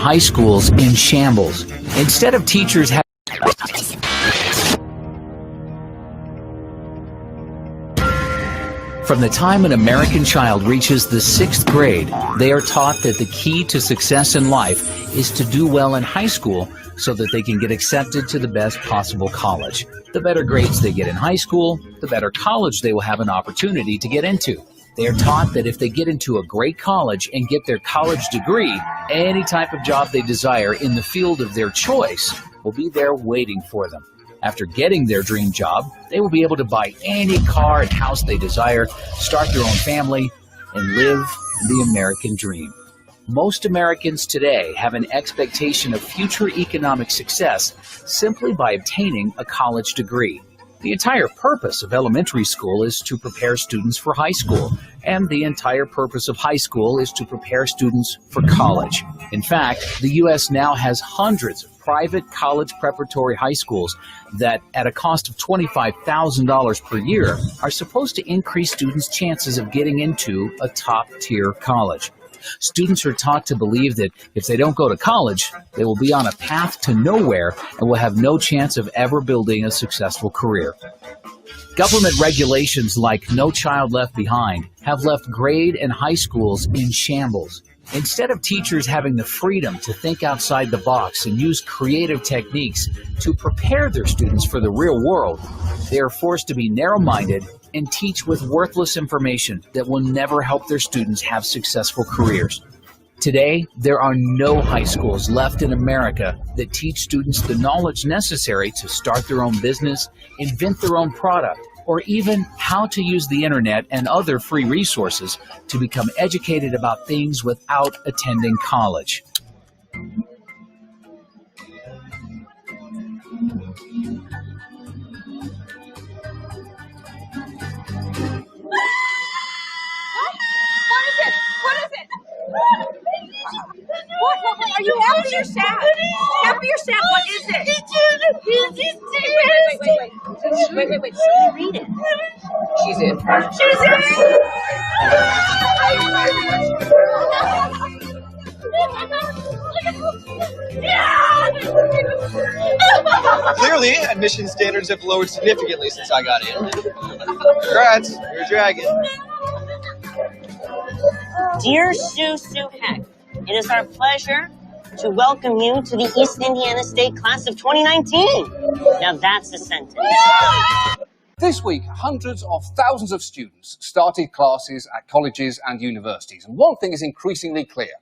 high schools in shambles. Instead of teachers having From the time an American child reaches the 6th grade, they are taught that the key to success in life is to do well in high school so that they can get accepted to the best possible college. The better grades they get in high school, the better college they will have an opportunity to get into. They are taught that if they get into a great college and get their college degree, any type of job they desire in the field of their choice will be there waiting for them. After getting their dream job, they will be able to buy any car and house they desire, start their own family, and live the American dream. Most Americans today have an expectation of future economic success simply by obtaining a college degree. The entire purpose of elementary school is to prepare students for high school, and the entire purpose of high school is to prepare students for college. In fact, the U.S. now has hundreds of private college preparatory high schools that, at a cost of $25,000 per year, are supposed to increase students' chances of getting into a top-tier college. Students are taught to believe that if they don't go to college, they will be on a path to nowhere and will have no chance of ever building a successful career. Government regulations like No Child Left Behind have left grade and high schools in shambles. Instead of teachers having the freedom to think outside the box and use creative techniques to prepare their students for the real world, they are forced to be narrow-minded and teach with worthless information that will never help their students have successful careers. Today, there are no high schools left in America that teach students the knowledge necessary to start their own business, invent their own product, or even how to use the internet and other free resources to become educated about things without attending college. What? Are you happy or sad? Happy or sad? What is it? Wait. Let me read it. She's in. Clearly, admission standards have lowered significantly since I got in. Congrats, you're a dragon. Dear Sue Heck, it is our pleasure to welcome you to the East Indiana State Class of 2019. Now that's a sentence. This week, hundreds of thousands of students started classes at colleges and universities. And one thing is increasingly clear.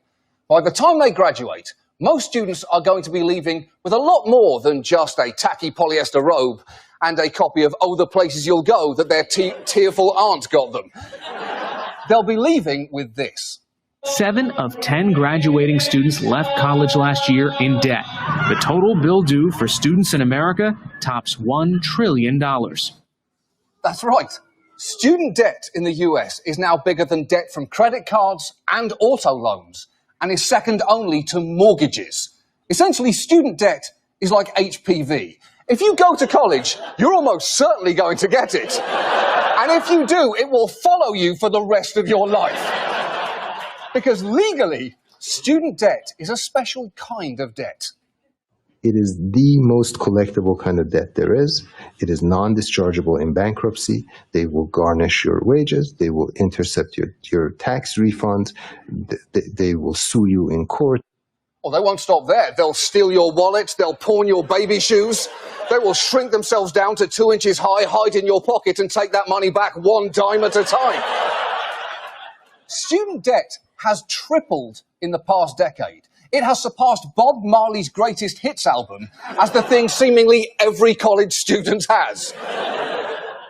By the time they graduate, most students are going to be leaving with a lot more than just a tacky polyester robe and a copy of Oh, the Places You'll Go that their tearful aunt got them. They'll be leaving with this. 7 of 10 graduating students left college last year in debt. The total bill due for students in America tops $1 trillion. That's right. Student debt in the US is now bigger than debt from credit cards and auto loans, and is second only to mortgages. Essentially, student debt is like HPV. If you go to college, you're almost certainly going to get it. And if you do, it will follow you for the rest of your life. Because legally, student debt is a special kind of debt. It is the most collectible kind of debt there is. It is non-dischargeable in bankruptcy. They will garnish your wages. They will intercept your tax refunds. They will sue you in court. Well, they won't stop there. They'll steal your wallet. They'll pawn your baby shoes. They will shrink themselves down to 2 inches high, hide in your pocket, and take that money back 1 dime at a time. Student debt has tripled in the past decade. It has surpassed Bob Marley's greatest hits album as the thing seemingly every college student has.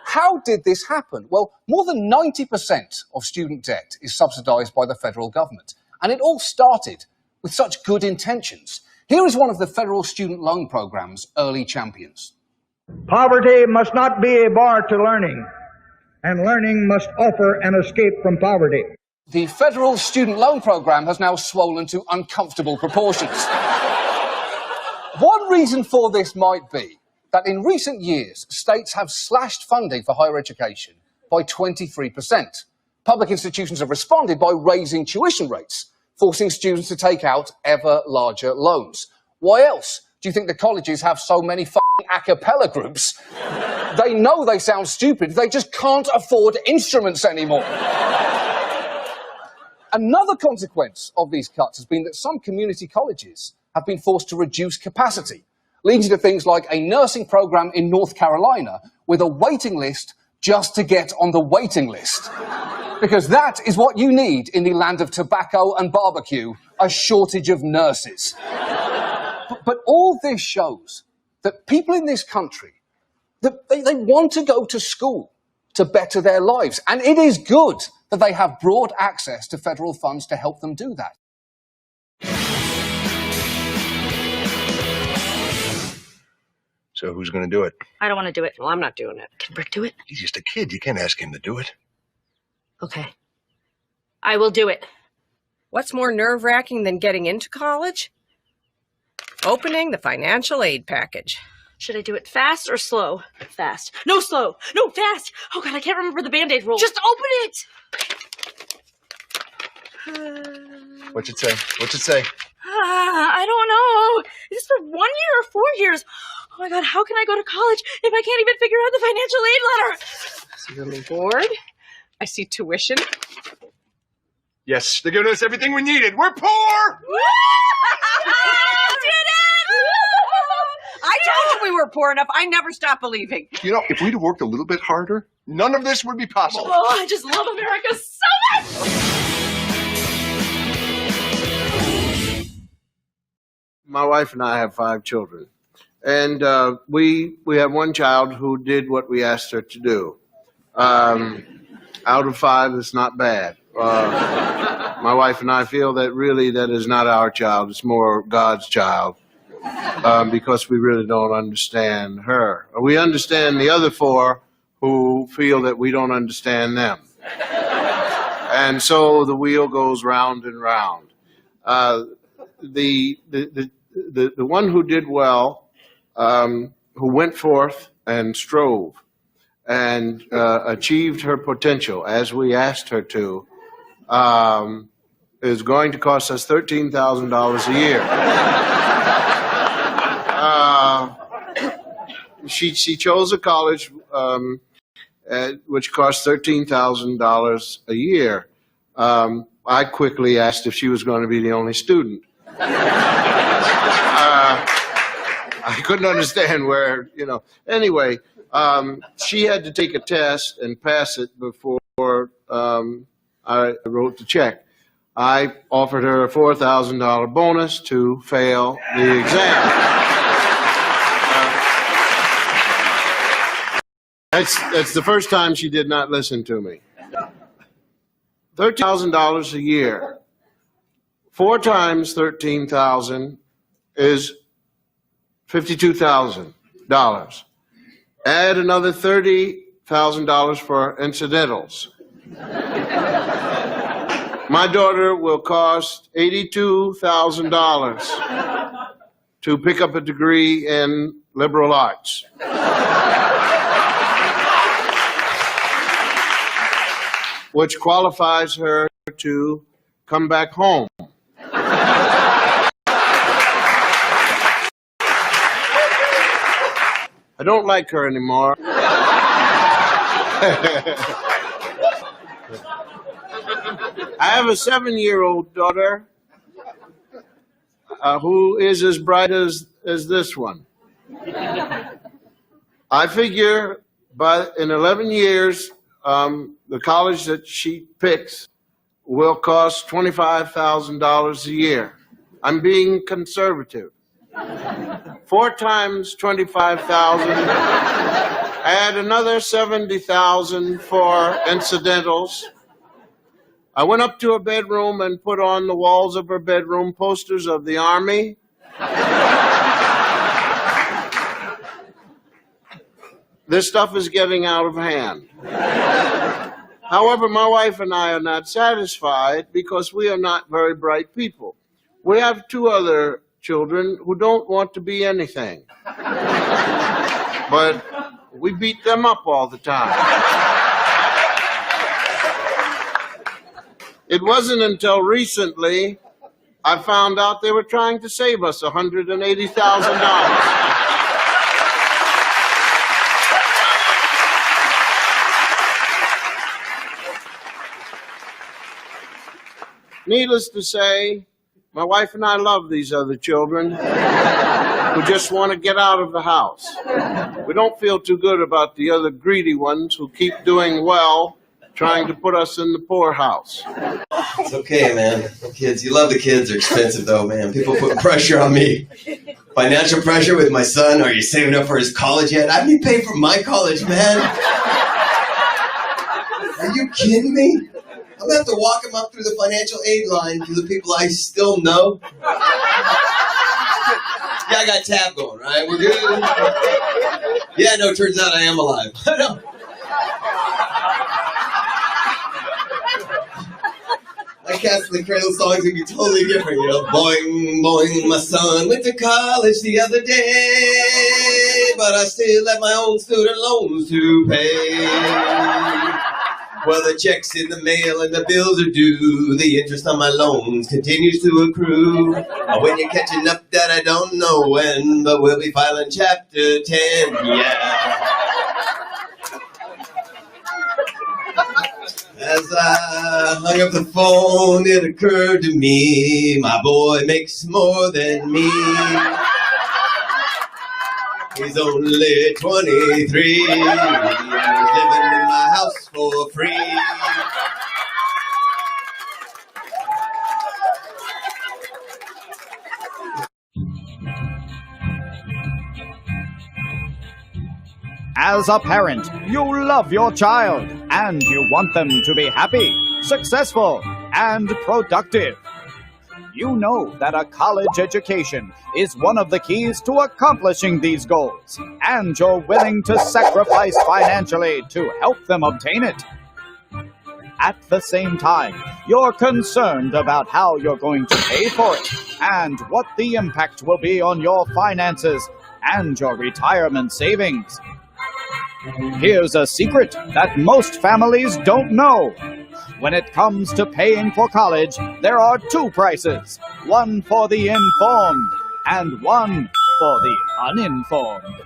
How did this happen? Well, more than 90% of student debt is subsidized by the federal government. And it all started with such good intentions. Here is one of the federal student loan program's early champions. Poverty must not be a bar to learning, and learning must offer an escape from poverty. The federal student loan program has now swollen to uncomfortable proportions. One reason for this might be that in recent years, states have slashed funding for higher education by 23%. Public institutions have responded by raising tuition rates. forcing students to take out ever larger loans. Why else do you think the colleges have so many f***ing a cappella groups? They know they sound stupid. They just can't afford instruments anymore. Another consequence of these cuts has been that some community colleges have been forced to reduce capacity, leading to things like a nursing program in North Carolina with a waiting list just to get on the waiting list. Because that is what you need in the land of tobacco and barbecue, a shortage of nurses. But all this shows that people in this country, that they want to go to school to better their lives. And it is good that they have broad access to federal funds to help them do that. So who's going to do it? I don't want to do it. Well, I'm not doing it. Can Brick do it? He's just a kid. You can't ask him to do it. Okay. I will do it. What's more nerve-wracking than getting into college? Opening the financial aid package. Should I do it fast or slow? Fast. No, slow. No, fast. Oh, God, I can't remember the Band-Aid rule. Just open it! What's it say? What's it say? I don't know. Is this for 1 year or 4 years? Oh, my God, how can I go to college if I can't even figure out the financial aid letter? So you're on board. I see tuition. Yes, they're giving us everything we needed. We're poor! I told you we were poor enough. I never stopped believing. You know, if we'd have worked a little bit harder, none of this would be possible. Oh, I just love America so much! My wife and I have 5 children. And we have one child who did what we asked her to do. Out of 5, it's not bad. My wife and I feel that really that is not our child. It's more God's child. Because we really don't understand her. We understand the other 4 who feel that we don't understand them. And so the wheel goes round and round. The one who did well, who went forth and strove and achieved her potential as we asked her to, is going to cost us $13,000 a year. She chose a college which cost $13,000 a year. I quickly asked if she was going to be the only student. I couldn't understand where, Anyway, she had to take a test and pass it before I wrote the check. I offered her a $4,000 bonus to fail the exam. That's the first time she did not listen to me. $13,000 a year. 4 times 13,000 is $52,000. Add another $30,000 for incidentals. My daughter will cost $82,000 to pick up a degree in liberal arts. Which qualifies her to come back home. I don't like her anymore. I have a 7-year-old daughter who is as bright as this one. I figure in 11 years, the college that she picks will cost $25,000 a year. I'm being conservative. 4 times $25,000. Add another $70,000 for incidentals. I went up to her bedroom and put on the walls of her bedroom posters of the Army. This stuff is getting out of hand. However, my wife and I are not satisfied because we are not very bright people. We have 2 other children who don't want to be anything. But we beat them up all the time. It wasn't until recently I found out they were trying to save us $180,000. Needless to say, my wife and I love these other children who just want to get out of the house. We don't feel too good about the other greedy ones who keep doing well, trying to put us in the poorhouse. It's okay, man. The kids, you love the kids. They're expensive, though, man. People put pressure on me. Financial pressure with my son. Are you saving up for his college yet? I haven't even paid for my college, man. Are you kidding me? I'm going to have to walk him up through the financial aid line to the people I still know. Yeah, I got tab going, right? We're good. Yeah, no, turns out I am alive. No. My Cats in the Cradle songs would be totally different, you know. Boing, boing, my son went to college the other day, but I still have my own student loans to pay. Well, the check's in the mail and the bills are due. The interest on my loans continues to accrue. When you're catching up, that I don't know when, but we'll be filing Chapter 10, yeah. As I hung up the phone, it occurred to me, my boy makes more than me. He's only 23, he's living in my house for free. As a parent, you love your child and you want them to be happy, successful, and productive. You know that a college education is one of the keys to accomplishing these goals, and you're willing to sacrifice financially to help them obtain it. At the same time, you're concerned about how you're going to pay for it and what the impact will be on your finances and your retirement savings. Here's a secret that most families don't know. When it comes to paying for college, there are two prices, one for the informed and one for the uninformed.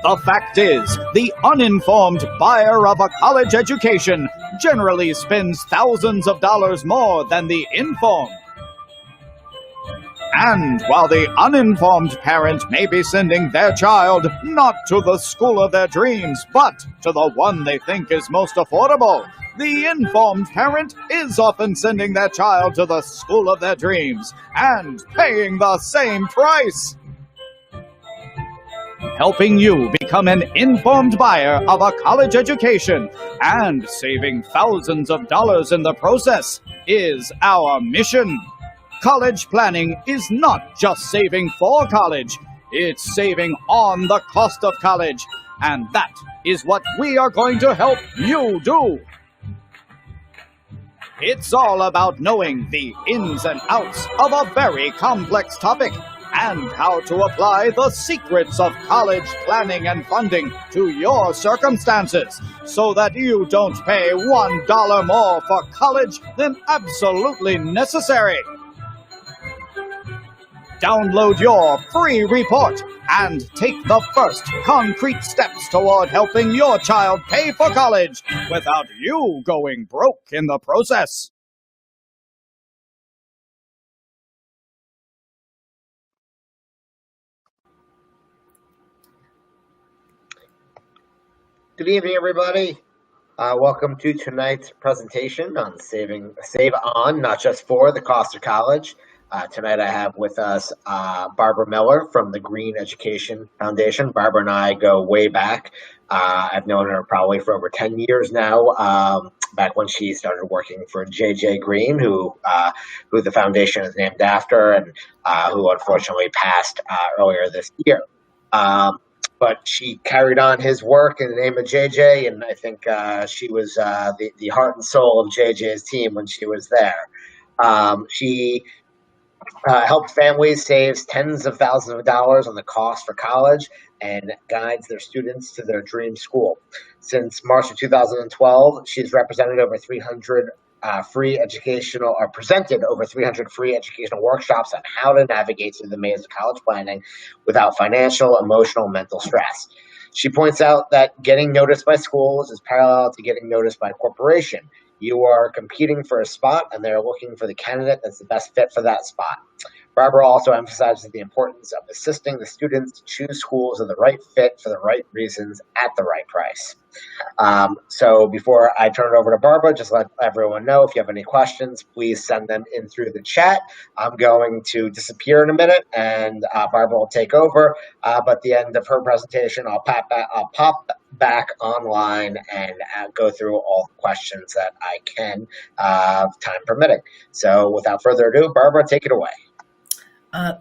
The fact is, the uninformed buyer of a college education generally spends thousands of dollars more than the informed. And while the uninformed parent may be sending their child not to the school of their dreams, but to the one they think is most affordable, the informed parent is often sending their child to the school of their dreams and paying the same price. Helping you become an informed buyer of a college education and saving thousands of dollars in the process is our mission. College planning is not just saving for college, it's saving on the cost of college, and that is what we are going to help you do. It's all about knowing the ins and outs of a very complex topic and how to apply the secrets of college planning and funding to your circumstances so that you don't pay $1 more for college than absolutely necessary. Download your free report and take the first concrete steps toward helping your child pay for college without you going broke in the process. Good evening, everybody. Welcome to tonight's presentation on save on, not just for, the cost of college. Tonight I have with us Barbara Miller from the Greene Education Foundation. Barbara and I go way back. I've known her probably for over 10 years now, back when she started working for J.J. Greene, who the foundation is named after, and who unfortunately passed earlier this year. But she carried on his work in the name of JJ, and I think she was the heart and soul of JJ's team when she was there. She helped families save tens of thousands of dollars on the cost for college and guides their students to their dream school. Since March of 2012, she's represented over 300 presented over 300 free educational workshops on how to navigate through the maze of college planning without financial, emotional, mental stress. She points out that getting noticed by schools is parallel to getting noticed by a corporation. You are competing for a spot, and they're looking for the candidate that's the best fit for that spot. Barbara also emphasizes the importance of assisting the students to choose schools of the right fit for the right reasons at the right price. So before I turn it over to Barbara, just let everyone know if you have any questions, please send them in through the chat. I'm going to disappear in a minute, and Barbara will take over. But at the end of her presentation, I'll pop back online and go through all the questions that I can, time permitting. So without further ado, Barbara, take it away.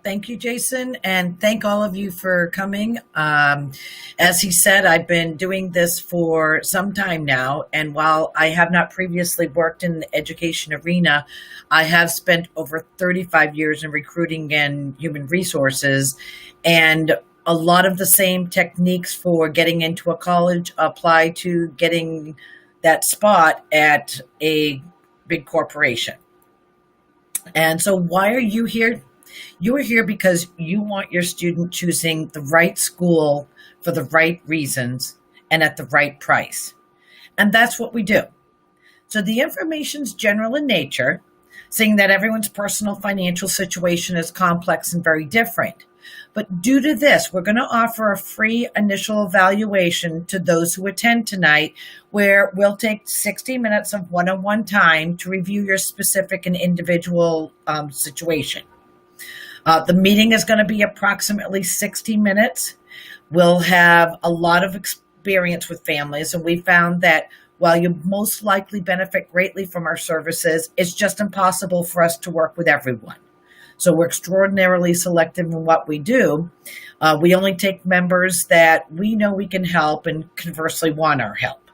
Thank you, Jason, and thank all of you for coming. As he said, I've been doing this for some time now, and while I have not previously worked in the education arena, I have spent over 35 years in recruiting and human resources, and a lot of the same techniques for getting into a college apply to getting that spot at a big corporation. And so why are you here? You are here because you want your student choosing the right school for the right reasons and at the right price. And that's what we do. So the information's general in nature, seeing that everyone's personal financial situation is complex and very different. But due to this, we're going to offer a free initial evaluation to those who attend tonight, where we'll take 60 minutes of one-on-one time to review your specific and individual situation. The meeting is going to be approximately 60 minutes. We'll have a lot of experience with families, and we found that while you most likely benefit greatly from our services, it's just impossible for us to work with everyone. So we're extraordinarily selective in what we do. We only take members that we know we can help and conversely want our help.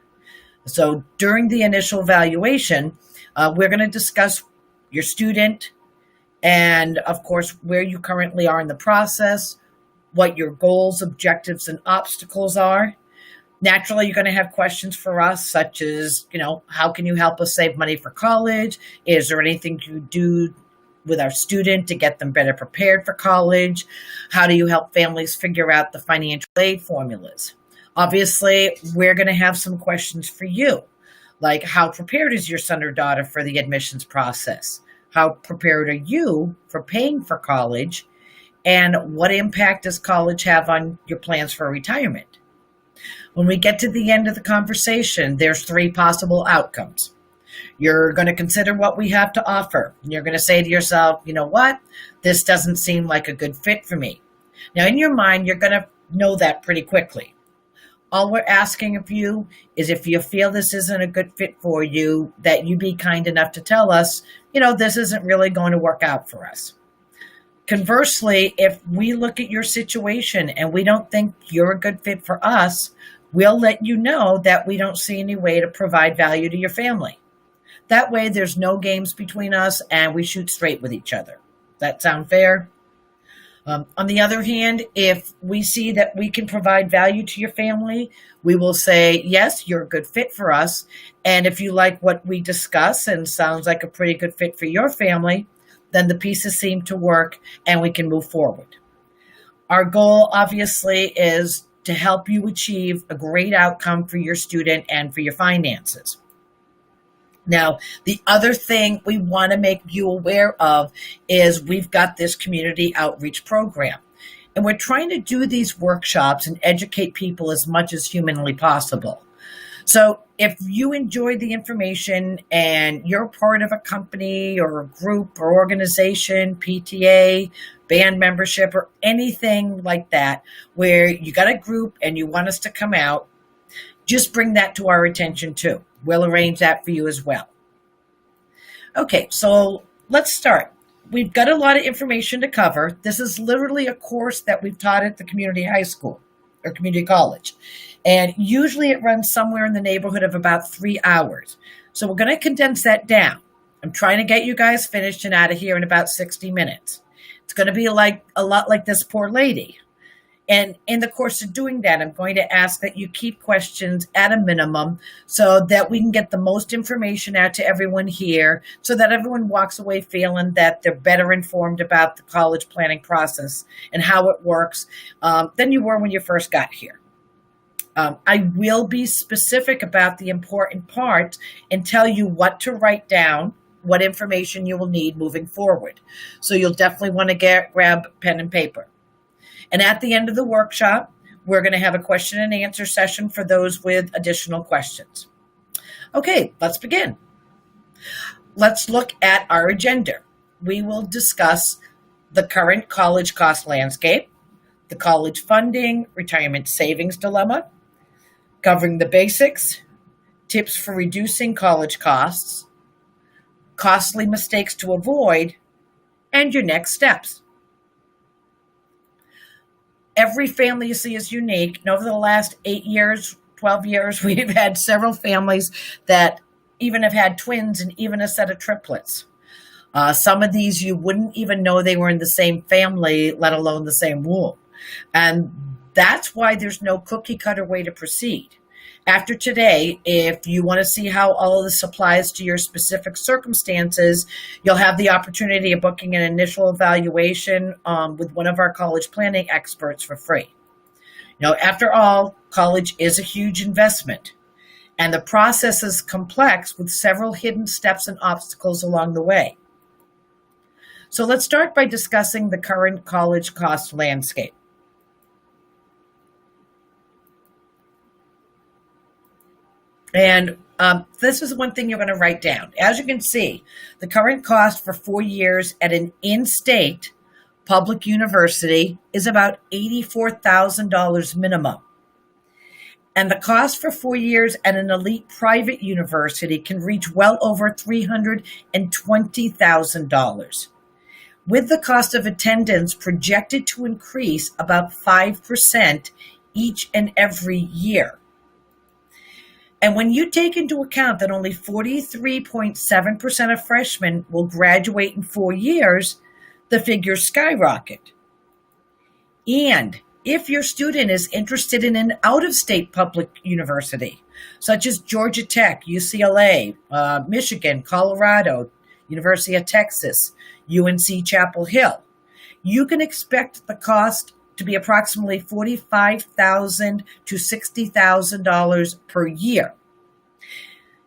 So during the initial evaluation, we're going to discuss your student, and of course, where you currently are in the process, what your goals, objectives, and obstacles are. Naturally, you're going to have questions for us, such as, how can you help us save money for college? Is there anything you do with our student to get them better prepared for college? How do you help families figure out the financial aid formulas? Obviously, we're going to have some questions for you, like how prepared is your son or daughter for the admissions process? How prepared are you for paying for college? And what impact does college have on your plans for retirement? When we get to the end of the conversation, there's 3 possible outcomes. You're going to consider what we have to offer. You're going to say to yourself, you know what? This doesn't seem like a good fit for me. Now, in your mind, you're going to know that pretty quickly. All we're asking of you is if you feel this isn't a good fit for you, that you be kind enough to tell us, this isn't really going to work out for us. Conversely, if we look at your situation and we don't think you're a good fit for us, we'll let you know that we don't see any way to provide value to your family. That way, there's no games between us and we shoot straight with each other. That sound fair? On the other hand, if we see that we can provide value to your family, we will say, yes, you're a good fit for us. And if you like what we discuss and sounds like a pretty good fit for your family, then the pieces seem to work and we can move forward. Our goal, obviously, is to help you achieve a great outcome for your student and for your finances. Now, the other thing we want to make you aware of is we've got this community outreach program. And we're trying to do these workshops and educate people as much as humanly possible. So if you enjoy the information and you're part of a company or a group or organization, PTA, band membership, or anything like that, where you got a group and you want us to come out, just bring that to our attention too. We'll arrange that for you as well. Okay, so let's start. We've got a lot of information to cover. This is literally a course that we've taught at the community high school or community college. And usually it runs somewhere in the neighborhood of about 3 hours. So we're going to condense that down. I'm trying to get you guys finished and out of here in about 60 minutes. It's going to be a lot like this poor lady. And in the course of doing that, I'm going to ask that you keep questions at a minimum so that we can get the most information out to everyone here so that everyone walks away feeling that they're better informed about the college planning process and how it works than you were when you first got here. I will be specific about the important parts and tell you what to write down, what information you will need moving forward. So you'll definitely want to grab pen and paper. And at the end of the workshop, we're going to have a question and answer session for those with additional questions. Okay, let's begin. Let's look at our agenda. We will discuss the current college cost landscape, the college funding, retirement savings dilemma, covering the basics, tips for reducing college costs, costly mistakes to avoid, and your next steps. Every family you see is unique. And over the last 8 years, 12 years, we've had several families that even have had twins and even a set of triplets. Some of these you wouldn't even know they were in the same family, let alone the same womb. And that's why there's no cookie cutter way to proceed. After today, if you want to see how all of this applies to your specific circumstances, you'll have the opportunity of booking an initial evaluation with one of our college planning experts for free. After all, college is a huge investment, and the process is complex with several hidden steps and obstacles along the way. So let's start by discussing the current college cost landscape. And this is one thing you're going to write down. As you can see, the current cost for 4 years at an in-state public university is about $84,000 minimum. And the cost for 4 years at an elite private university can reach well over $320,000, with the cost of attendance projected to increase about 5% each and every year. And when you take into account that only 43.7% of freshmen will graduate in 4 years, the figures skyrocket. And if your student is interested in an out-of-state public university, such as Georgia Tech, UCLA, Michigan, Colorado, University of Texas, UNC Chapel Hill, you can expect the cost to be approximately $45,000 to $60,000 per year.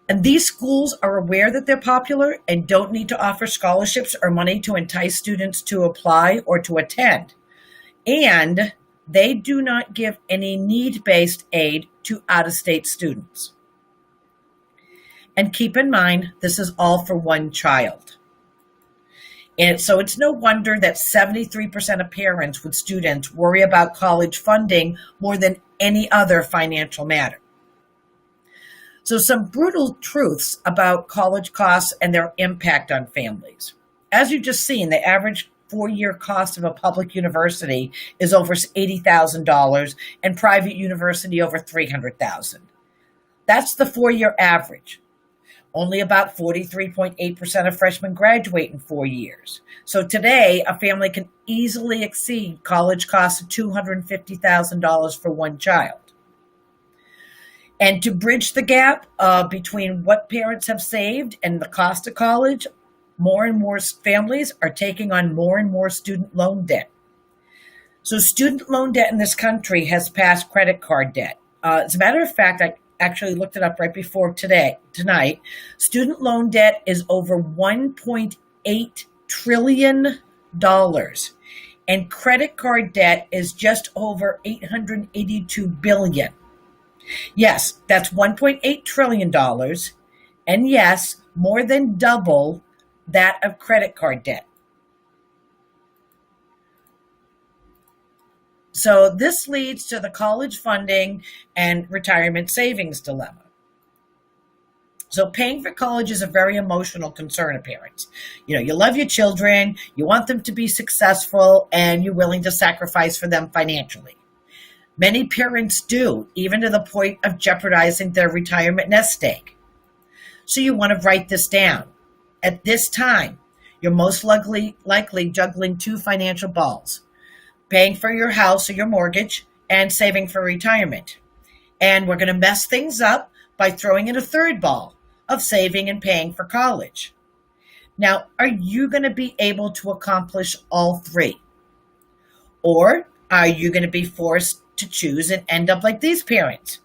And these schools are aware that they're popular and don't need to offer scholarships or money to entice students to apply or to attend. And they do not give any need-based aid to out-of-state students. And keep in mind, this is all for one child. And so it's no wonder that 73% of parents with students worry about college funding more than any other financial matter. So some brutal truths about college costs and their impact on families. As you've just seen, the average 4-year cost of a public university is over $80,000 and private university over $300,000. That's the 4-year average. Only about 43.8% of freshmen graduate in 4 years. So today, a family can easily exceed college costs of $250,000 for one child. And to bridge the gap between what parents have saved and the cost of college, more and more families are taking on more and more student loan debt. So student loan debt in this country has passed credit card debt. As a matter of fact, I actually looked it up right before tonight. Student loan debt is over $1.8 trillion, and credit card debt is just over $882 billion. Yes, that's $1.8 trillion, and yes, more than double that of credit card debt. So this leads to the college funding and retirement savings dilemma. So paying for college is a very emotional concern of parents. You love your children, you want them to be successful, and you're willing to sacrifice for them financially. Many parents do, even to the point of jeopardizing their retirement nest egg. So you want to write this down. At this time, you're most likely juggling two financial balls: paying for your house or your mortgage, and saving for retirement. And we're going to mess things up by throwing in a third ball of saving and paying for college. Now, are you going to be able to accomplish all three? Or are you going to be forced to choose and end up like these parents?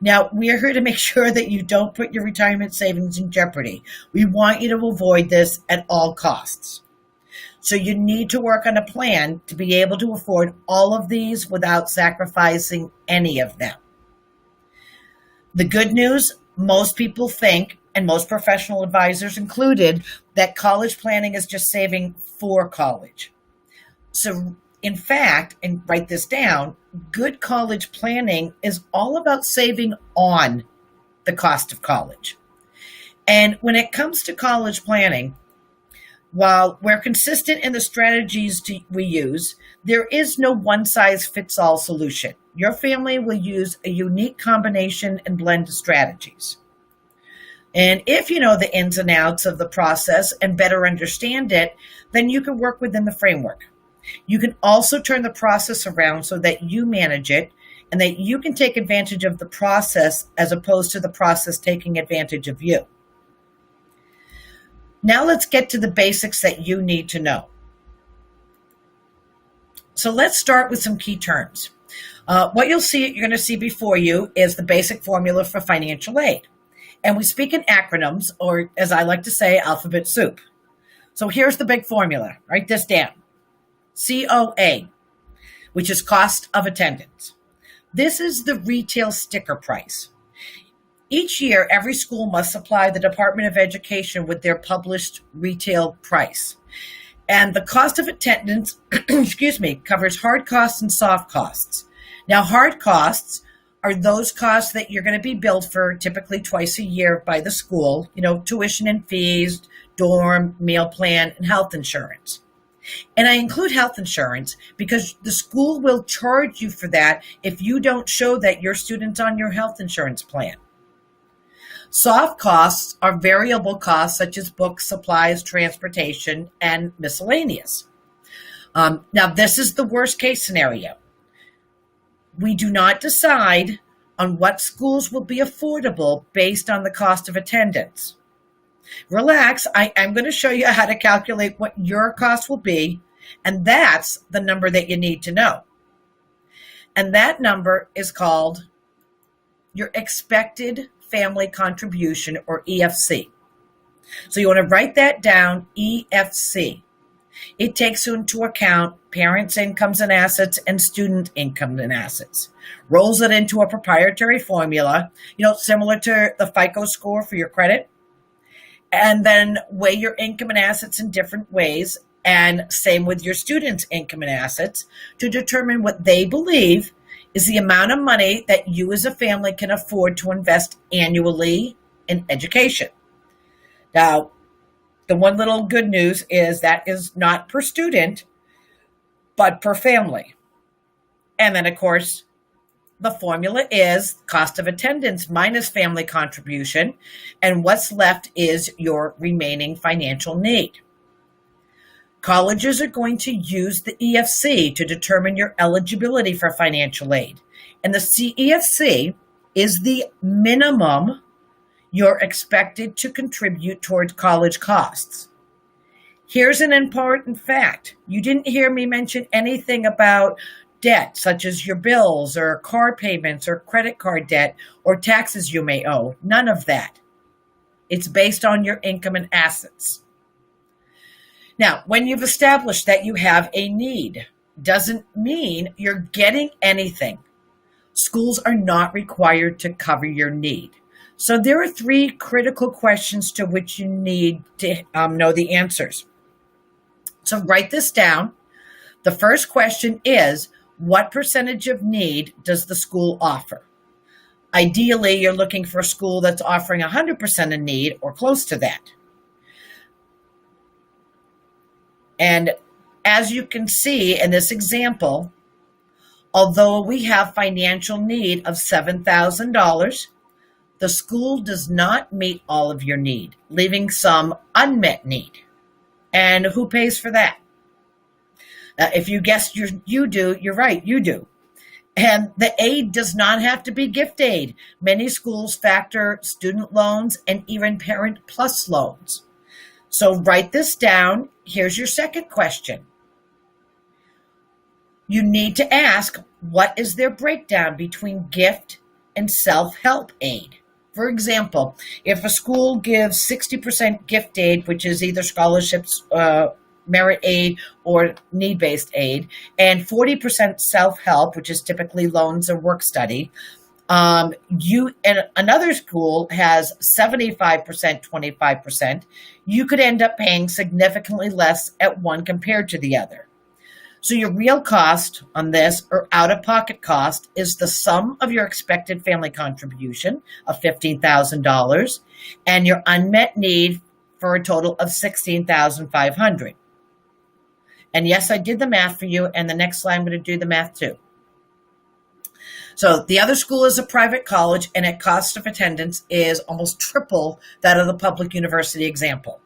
Now, we are here to make sure that you don't put your retirement savings in jeopardy. We want you to avoid this at all costs. So you need to work on a plan to be able to afford all of these without sacrificing any of them. The good news, most people think, and most professional advisors included, that college planning is just saving for college. So in fact, and write this down, good college planning is all about saving on the cost of college. And when it comes to college planning, while we're consistent in the strategies we use, there is no one-size-fits-all solution. Your family will use a unique combination and blend of strategies. And if you know the ins and outs of the process and better understand it, then you can work within the framework. You can also turn the process around so that you manage it and that you can take advantage of the process as opposed to the process taking advantage of you. Now let's get to the basics that you need to know. So let's start with some key terms. What you're going to see before you is the basic formula for financial aid. And we speak in acronyms, or as I like to say, alphabet soup. So here's the big formula. Write this down. COA, which is cost of attendance. This is the retail sticker price. Each year, every school must supply the Department of Education with their published retail price. And the cost of attendance, covers hard costs and soft costs. Now, hard costs are those costs that you're going to be billed for typically twice a year by the school, tuition and fees, dorm, meal plan, and health insurance. And I include health insurance because the school will charge you for that if you don't show that your student's on your health insurance plan. Soft costs are variable costs such as books, supplies, transportation, and miscellaneous. Now, this is the worst case scenario. We do not decide on what schools will be affordable based on the cost of attendance. Relax, I'm going to show you how to calculate what your cost will be, and that's the number that you need to know. And that number is called your expected family contribution, or EFC. So you want to write that down, EFC. It takes into account parents' incomes and assets and student income and assets. Rolls it into a proprietary formula, similar to the FICO score for your credit. And then weigh your income and assets in different ways, and same with your students' income and assets, to determine what they believe is the amount of money that you as a family can afford to invest annually in education. Now, the one little good news is that is not per student, but per family. And then, of course, the formula is cost of attendance minus family contribution, and what's left is your remaining financial need. Colleges are going to use the EFC to determine your eligibility for financial aid. And the CEFC is the minimum you're expected to contribute towards college costs. Here's an important fact. You didn't hear me mention anything about debt, such as your bills or car payments or credit card debt or taxes you may owe. None of that. It's based on your income and assets. Now, when you've established that you have a need, doesn't mean you're getting anything. Schools are not required to cover your need. So there are three critical questions to which you need to know the answers. So write this down. The first question is, what percentage of need does the school offer? Ideally, you're looking for a school that's offering 100% of need or close to that. And as you can see in this example, although we have financial need of $7,000, the school does not meet all of your need, leaving some unmet need. And who pays for that? If you guessed you do, you're right, you do. And the aid does not have to be gift aid. Many schools factor student loans and even Parent Plus loans. So write this down. Here's your second question. You need to ask, what is their breakdown between gift and self-help aid? For example, if a school gives 60% gift aid, which is either scholarships, merit aid, or need-based aid, and 40% self-help, which is typically loans or work study, and another school has 75%, 25%, you could end up paying significantly less at one compared to the other. So your real cost on this, or out-of-pocket cost, is the sum of your expected family contribution of $15,000 and your unmet need for a total of $16,500. And yes, I did the math for you, and the next slide I'm going to do the math too. So the other school is a private college, and its cost of attendance is almost triple that of the public university example.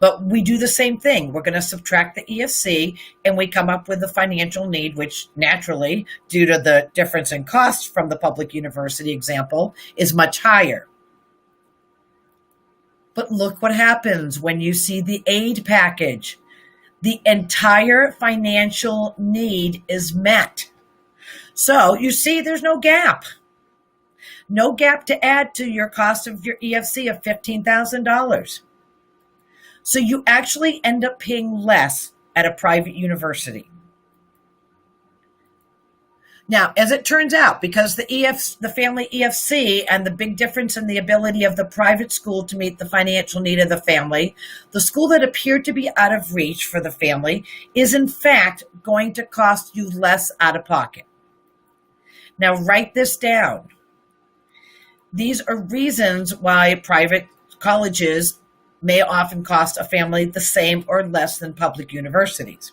But we do the same thing. We're going to subtract the EFC, and we come up with the financial need, which naturally, due to the difference in cost from the public university example, is much higher. But look what happens when you see the aid package. The entire financial need is met. So you see there's no gap. No gap to add to your cost of your EFC of $15,000. So you actually end up paying less at a private university. Now, as it turns out, because the family EFC and the big difference in the ability of the private school to meet the financial need of the family, the school that appeared to be out of reach for the family is in fact going to cost you less out of pocket. Now, write this down. These are reasons why private colleges may often cost a family the same or less than public universities.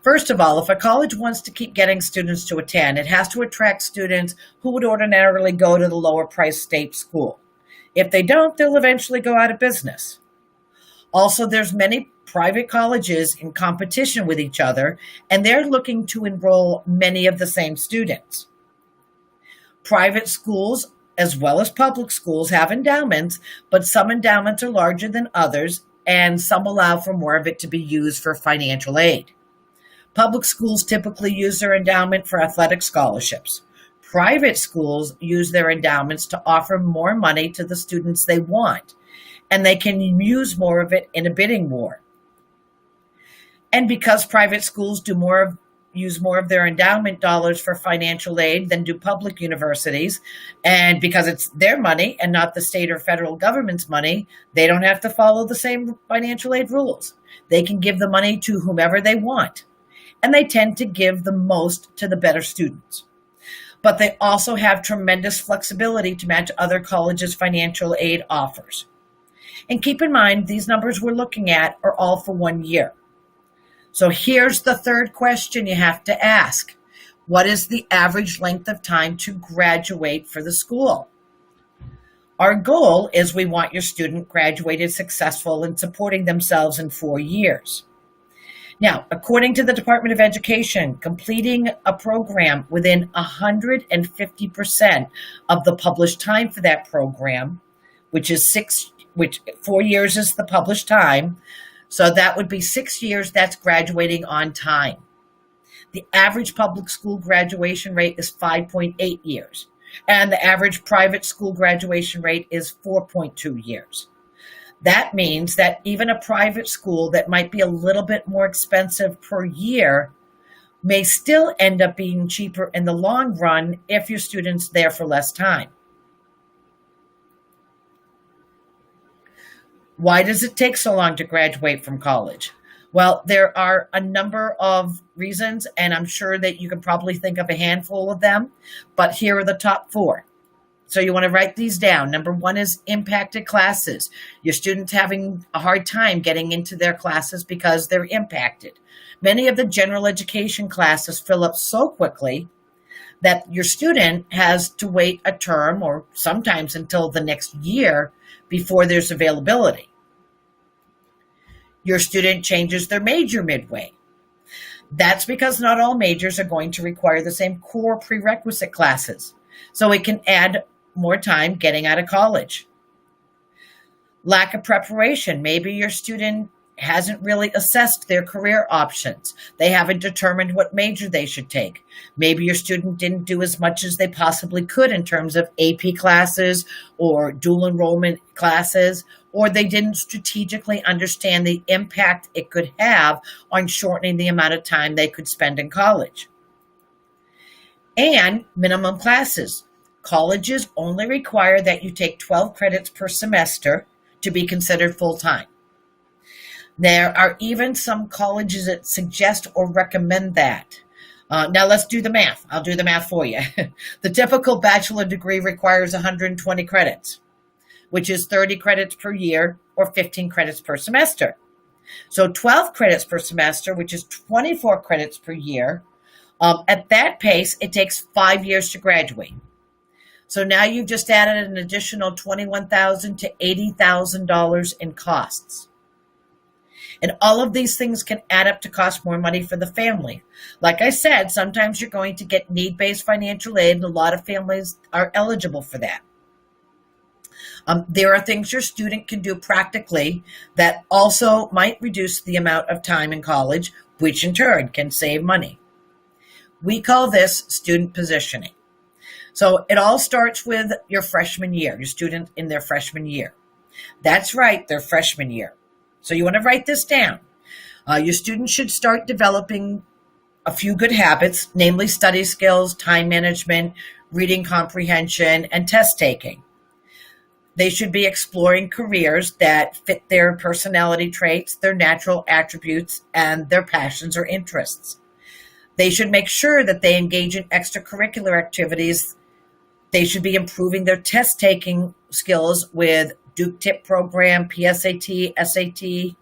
First of all, if a college wants to keep getting students to attend, it has to attract students who would ordinarily go to the lower price state school. If they don't, they'll eventually go out of business. Also, there's many private colleges in competition with each other, and they're looking to enroll many of the same students. Private schools, as well as public schools, have endowments, but some endowments are larger than others, and some allow for more of it to be used for financial aid. Public schools typically use their endowment for athletic scholarships. Private schools use their endowments to offer more money to the students they want, and they can use more of it in a bidding war. And because private schools use more of their endowment dollars for financial aid than do public universities, and because it's their money and not the state or federal government's money, they don't have to follow the same financial aid rules. They can give the money to whomever they want, and they tend to give the most to the better students. But they also have tremendous flexibility to match other colleges' financial aid offers. And keep in mind, these numbers we're looking at are all for 1 year. So here's the third question you have to ask. What is the average length of time to graduate for the school? Our goal is we want your student graduated successful and supporting themselves in 4 years. Now, according to the Department of Education, completing a program within 150% of the published time for that program, which 4 years is the published time, so that would be 6 years, that's graduating on time. The average public school graduation rate is 5.8 years, and the average private school graduation rate is 4.2 years. That means that even a private school that might be a little bit more expensive per year may still end up being cheaper in the long run if your student's there for less time. Why does it take so long to graduate from college? Well, there are a number of reasons, and I'm sure that you can probably think of a handful of them, but here are the top 4. So you want to write these down. Number 1 is impacted classes. Your students having a hard time getting into their classes because they're impacted. Many of the general education classes fill up so quickly that your student has to wait a term or sometimes until the next year before there's availability. Your student changes their major midway. That's because not all majors are going to require the same core prerequisite classes, so it can add more time getting out of college. Lack of preparation. Maybe your student hasn't really assessed their career options. They haven't determined what major they should take. Maybe your student didn't do as much as they possibly could in terms of AP classes or dual enrollment classes, or they didn't strategically understand the impact it could have on shortening the amount of time they could spend in college. And minimum classes. Colleges only require that you take 12 credits per semester to be considered full-time. There are even some colleges that suggest or recommend that. Now let's do the math. I'll do the math for you. The typical bachelor degree requires 120 credits, which is 30 credits per year or 15 credits per semester. So 12 credits per semester, which is 24 credits per year. At that pace, it takes 5 years to graduate. So now you've just added an additional $21,000 to $80,000 in costs. And all of these things can add up to cost more money for the family. Like I said, sometimes you're going to get need-based financial aid, and a lot of families are eligible for that. There are things your student can do practically that also might reduce the amount of time in college, which in turn can save money. We call this student positioning. So it all starts with your freshman year, your student in their freshman year. That's right, their freshman year. So you want to write this down. Your students should start developing a few good habits, namely study skills, time management, reading comprehension, and test taking. They should be exploring careers that fit their personality traits, their natural attributes, and their passions or interests. They should make sure that they engage in extracurricular activities. They should be improving their test taking skills with Duke Tip program, PSAT, SAT.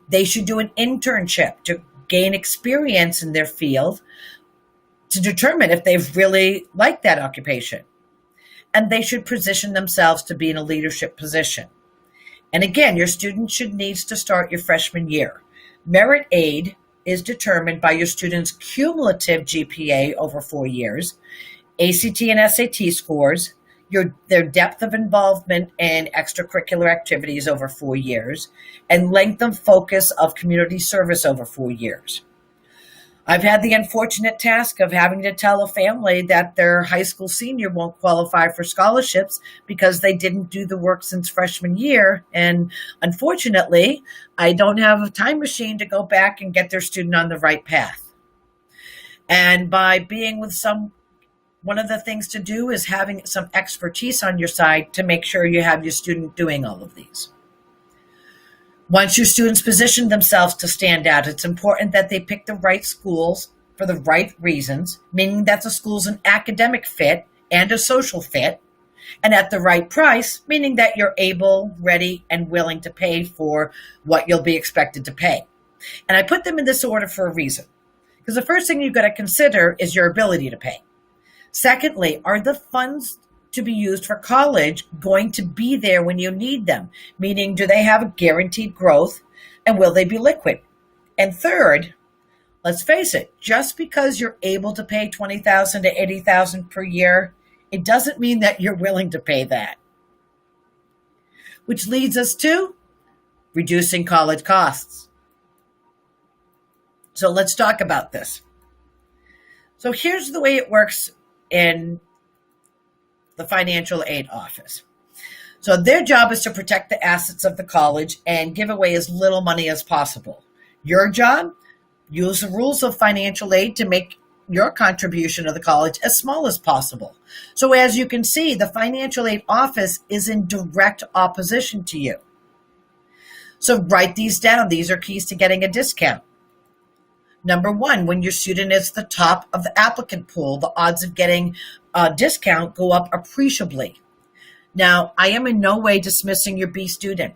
They should do an internship to gain experience in their field to determine if they've really liked that occupation. And they should position themselves to be in a leadership position. And again, your student should needs to start your freshman year. Merit aid is determined by your student's cumulative GPA over 4 years, ACT and SAT scores, their depth of involvement in extracurricular activities over 4 years, and length of focus of community service over 4 years. I've had the unfortunate task of having to tell a family that their high school senior won't qualify for scholarships because they didn't do the work since freshman year. And unfortunately, I don't have a time machine to go back and get their student on the right path. And by being with one of the things to do is having some expertise on your side to make sure you have your student doing all of these. Once your students position themselves to stand out, it's important that they pick the right schools for the right reasons, meaning that the school's an academic fit and a social fit, and at the right price, meaning that you're able, ready, and willing to pay for what you'll be expected to pay. And I put them in this order for a reason, because the first thing you've got to consider is your ability to pay. Secondly, are the funds to be used for college going to be there when you need them? Meaning, do they have a guaranteed growth, and will they be liquid? And third, let's face it, just because you're able to pay $20,000 to $80,000 per year, it doesn't mean that you're willing to pay that. Which leads us to reducing college costs. So let's talk about this. So here's the way it works in the financial aid office. So their job is to protect the assets of the college and give away as little money as possible. Your job, use the rules of financial aid to make your contribution to the college as small as possible. So as you can see, the financial aid office is in direct opposition to you. So write these down. These are keys to getting a discount. Number one, when your student is the top of the applicant pool, the odds of getting a discount go up appreciably. Now, I am in no way dismissing your B student.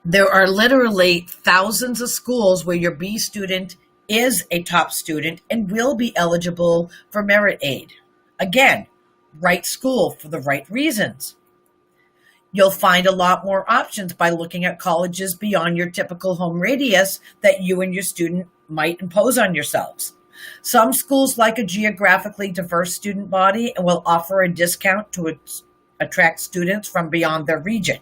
There are literally thousands of schools where your B student is a top student and will be eligible for merit aid. Again, right school for the right reasons. You'll find a lot more options by looking at colleges beyond your typical home radius that you and your student might impose on yourselves. Some schools like a geographically diverse student body and will offer a discount to attract students from beyond their region.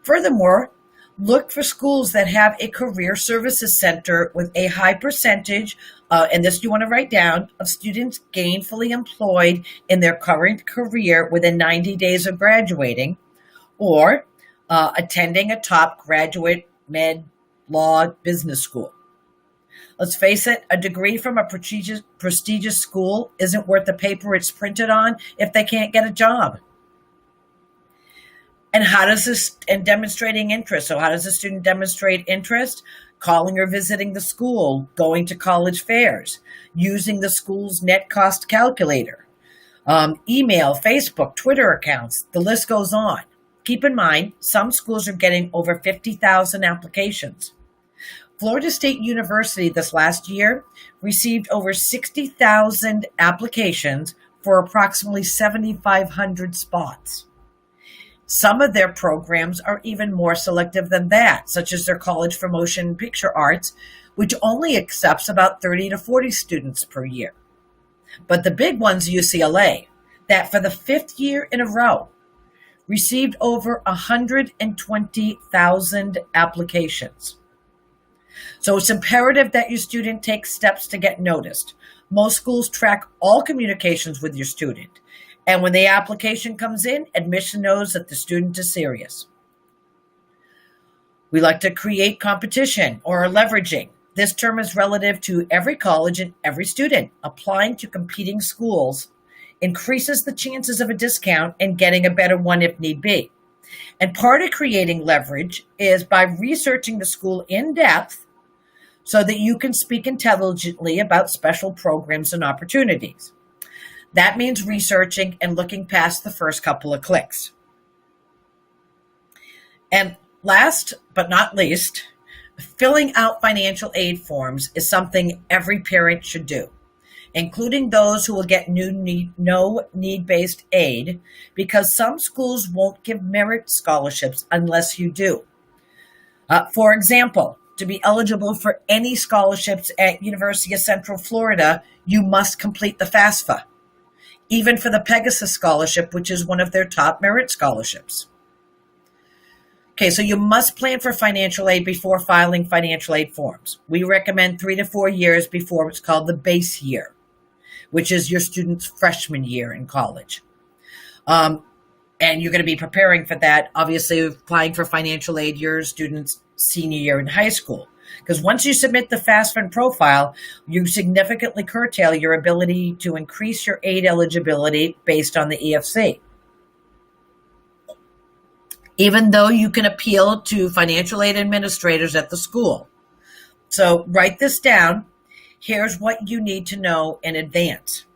Furthermore, look for schools that have a career services center with a high percentage, and this you want to write down, of students gainfully employed in their current career within 90 days of graduating, or attending a top graduate med, law, business school. Let's face it, a degree from a prestigious school isn't worth the paper it's printed on if they can't get a job. And demonstrating interest. So how does a student demonstrate interest? Calling or visiting the school, going to college fairs, using the school's net cost calculator, email, Facebook, Twitter accounts, the list goes on. Keep in mind, some schools are getting over 50,000 applications. Florida State University this last year received over 60,000 applications for approximately 7,500 spots. Some of their programs are even more selective than that, such as their College for Motion Picture Arts, which only accepts about 30 to 40 students per year. But the big one's UCLA, that for the 5th year in a row, received over 120,000 applications. So it's imperative that your student takes steps to get noticed. Most schools track all communications with your student. And when the application comes in, admission knows that the student is serious. We like to create competition or leveraging. This term is relative to every college and every student. Applying to competing schools increases the chances of a discount and getting a better one if need be. And part of creating leverage is by researching the school in depth so that you can speak intelligently about special programs and opportunities. That means researching and looking past the first couple of clicks. And last but not least, filling out financial aid forms is something every parent should do, including those who will get no need-based aid, because some schools won't give merit scholarships unless you do. For example, to be eligible for any scholarships at University of Central Florida, you must complete the FAFSA, even for the Pegasus Scholarship, which is one of their top merit scholarships. Okay, so you must plan for financial aid before filing financial aid forms. We recommend 3 to 4 years before what's called the base year, which is your student's freshman year in college. And you're going to be preparing for that, obviously applying for financial aid your student's senior year in high school. Because once you submit the FAFSA profile, you significantly curtail your ability to increase your aid eligibility based on the EFC. Even though you can appeal to financial aid administrators at the school. So write this down. Here's what you need to know in advance.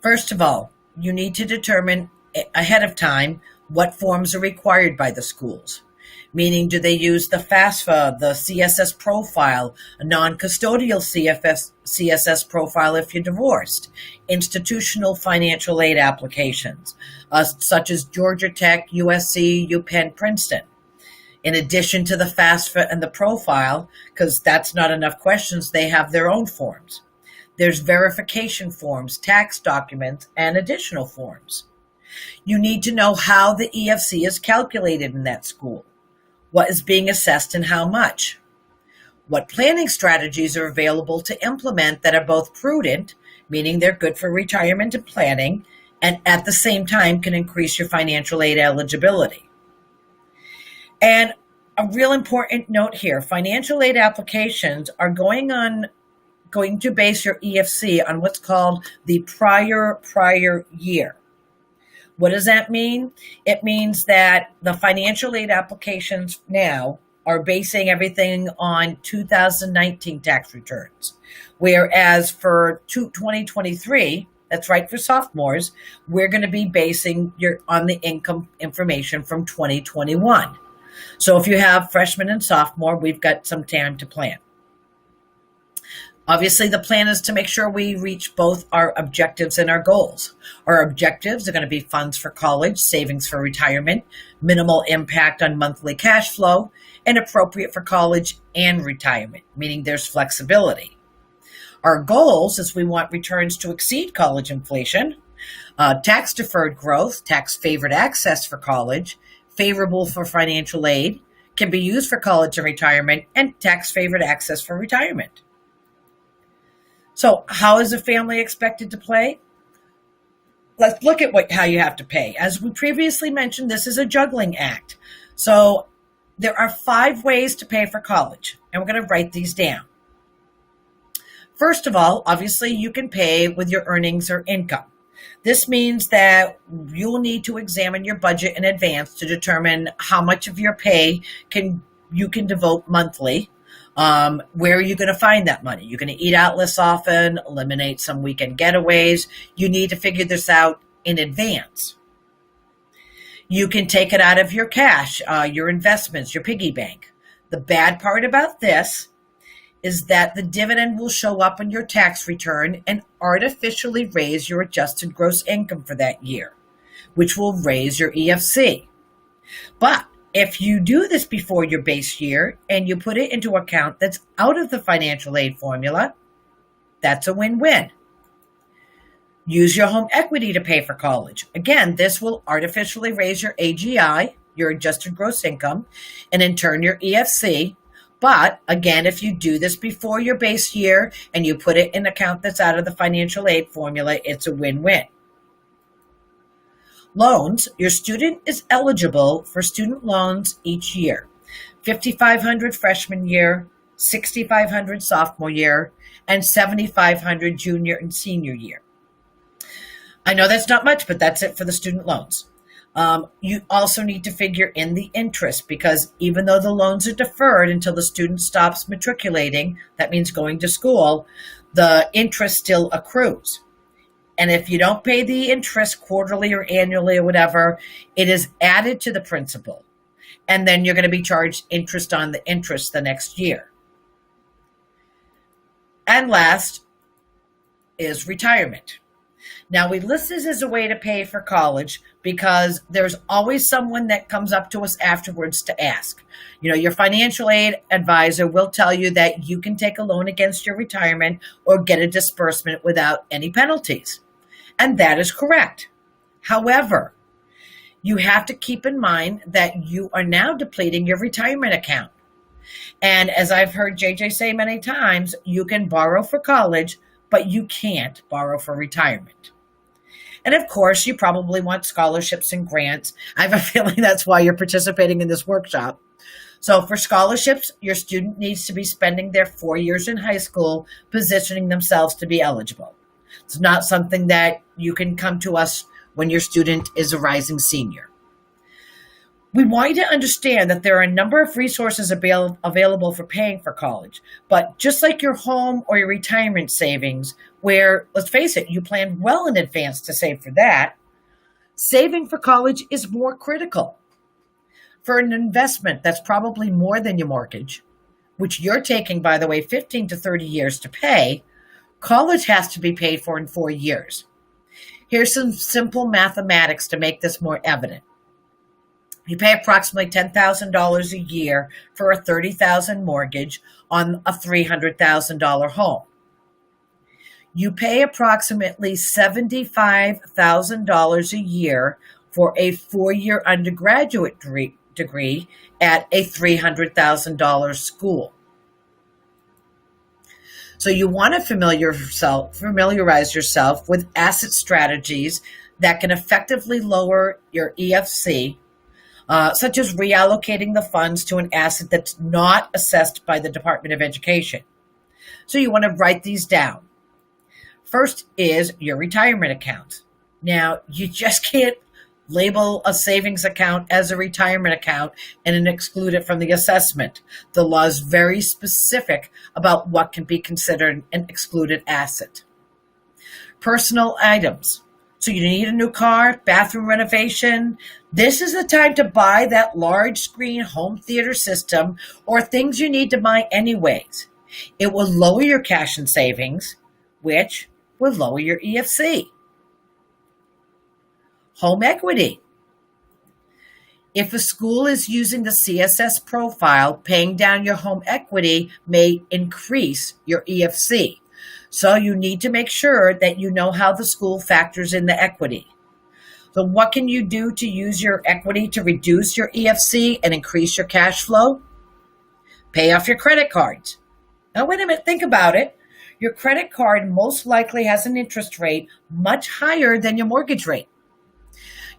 First of all, you need to determine ahead of time what forms are required by the schools. Meaning, do they use the FAFSA, the CSS profile, a non-custodial CSS profile if you're divorced, institutional financial aid applications, such as Georgia Tech, USC, UPenn, Princeton. In addition to the FAFSA and the profile, because that's not enough questions, they have their own forms. There's verification forms, tax documents, and additional forms. You need to know how the EFC is calculated in that school. What is being assessed and how much? What planning strategies are available to implement that are both prudent, meaning they're good for retirement and planning, and at the same time can increase your financial aid eligibility. And a real important note here, financial aid applications are going to base your EFC on what's called the prior year. What does that mean? It means that the financial aid applications now are basing everything on 2019 tax returns. Whereas for 2023, that's right for sophomores, we're going to be basing on the income information from 2021. So if you have freshman and sophomore, we've got some time to plan. Obviously, the plan is to make sure we reach both our objectives and our goals. Our objectives are going to be funds for college, savings for retirement, minimal impact on monthly cash flow, and appropriate for college and retirement, meaning there's flexibility. Our goals is we want returns to exceed college inflation, tax-deferred growth, tax-favored access for college, favorable for financial aid, can be used for college and retirement, and tax-favored access for retirement. So how is a family expected to pay? Let's look at how you have to pay. As we previously mentioned, this is a juggling act. So there are 5 ways to pay for college, and we're going to write these down. First of all, obviously, you can pay with your earnings or income. This means that you'll need to examine your budget in advance to determine how much of your pay you can devote monthly. Where are you going to find that money? You're going to eat out less often, eliminate some weekend getaways. You need to figure this out in advance. You can take it out of your cash, your investments, your piggy bank. The bad part about this is that the dividend will show up on your tax return and artificially raise your adjusted gross income for that year, which will raise your EFC. But if you do this before your base year and you put it into an account that's out of the financial aid formula, that's a win-win. Use your home equity to pay for college. Again, this will artificially raise your AGI, your adjusted gross income, and in turn your EFC. But again, if you do this before your base year and you put it in an account that's out of the financial aid formula, it's a win-win. Loans, your student is eligible for student loans each year. $5,500 freshman year, $6,500 sophomore year, and $7,500 junior and senior year. I know that's not much, but that's it for the student loans. You also need to figure in the interest, because even though the loans are deferred until the student stops matriculating, that means going to school, the interest still accrues. And if you don't pay the interest quarterly or annually or whatever, it is added to the principal. And then you're going to be charged interest on the interest the next year. And last is retirement. Now, we list this as a way to pay for college because there's always someone that comes up to us afterwards to ask. You know, your financial aid advisor will tell you that you can take a loan against your retirement or get a disbursement without any penalties. And that is correct. However, you have to keep in mind that you are now depleting your retirement account. And as I've heard JJ say many times, you can borrow for college, but you can't borrow for retirement. And of course, you probably want scholarships and grants. I have a feeling that's why you're participating in this workshop. So for scholarships, your student needs to be spending their 4 years in high school positioning themselves to be eligible. It's not something that you can come to us when your student is a rising senior. We want you to understand that there are a number of resources available for paying for college. But just like your home or your retirement savings, where, let's face it, you plan well in advance to save for that, saving for college is more critical. For an investment that's probably more than your mortgage, which you're taking, by the way, 15 to 30 years to pay, college has to be paid for in 4 years. Here's some simple mathematics to make this more evident. You pay approximately $10,000 a year for a $30,000 mortgage on a $300,000 home. You pay approximately $75,000 a year for a 4-year undergraduate degree at a $300,000 school. So you want to familiarize yourself with asset strategies that can effectively lower your EFC, such as reallocating the funds to an asset that's not assessed by the Department of Education. So you want to write these down. First is your retirement account. Now, you just can't label a savings account as a retirement account and then exclude it from the assessment. The law is very specific about what can be considered an excluded asset. Personal items. So you need a new car, bathroom renovation. This is the time to buy that large screen home theater system or things you need to buy anyways. It will lower your cash and savings, which will lower your EFC. Home equity. If a school is using the CSS profile, paying down your home equity may increase your EFC. So you need to make sure that you know how the school factors in the equity. So what can you do to use your equity to reduce your EFC and increase your cash flow? Pay off your credit cards. Now, wait a minute, think about it. Your credit card most likely has an interest rate much higher than your mortgage rate.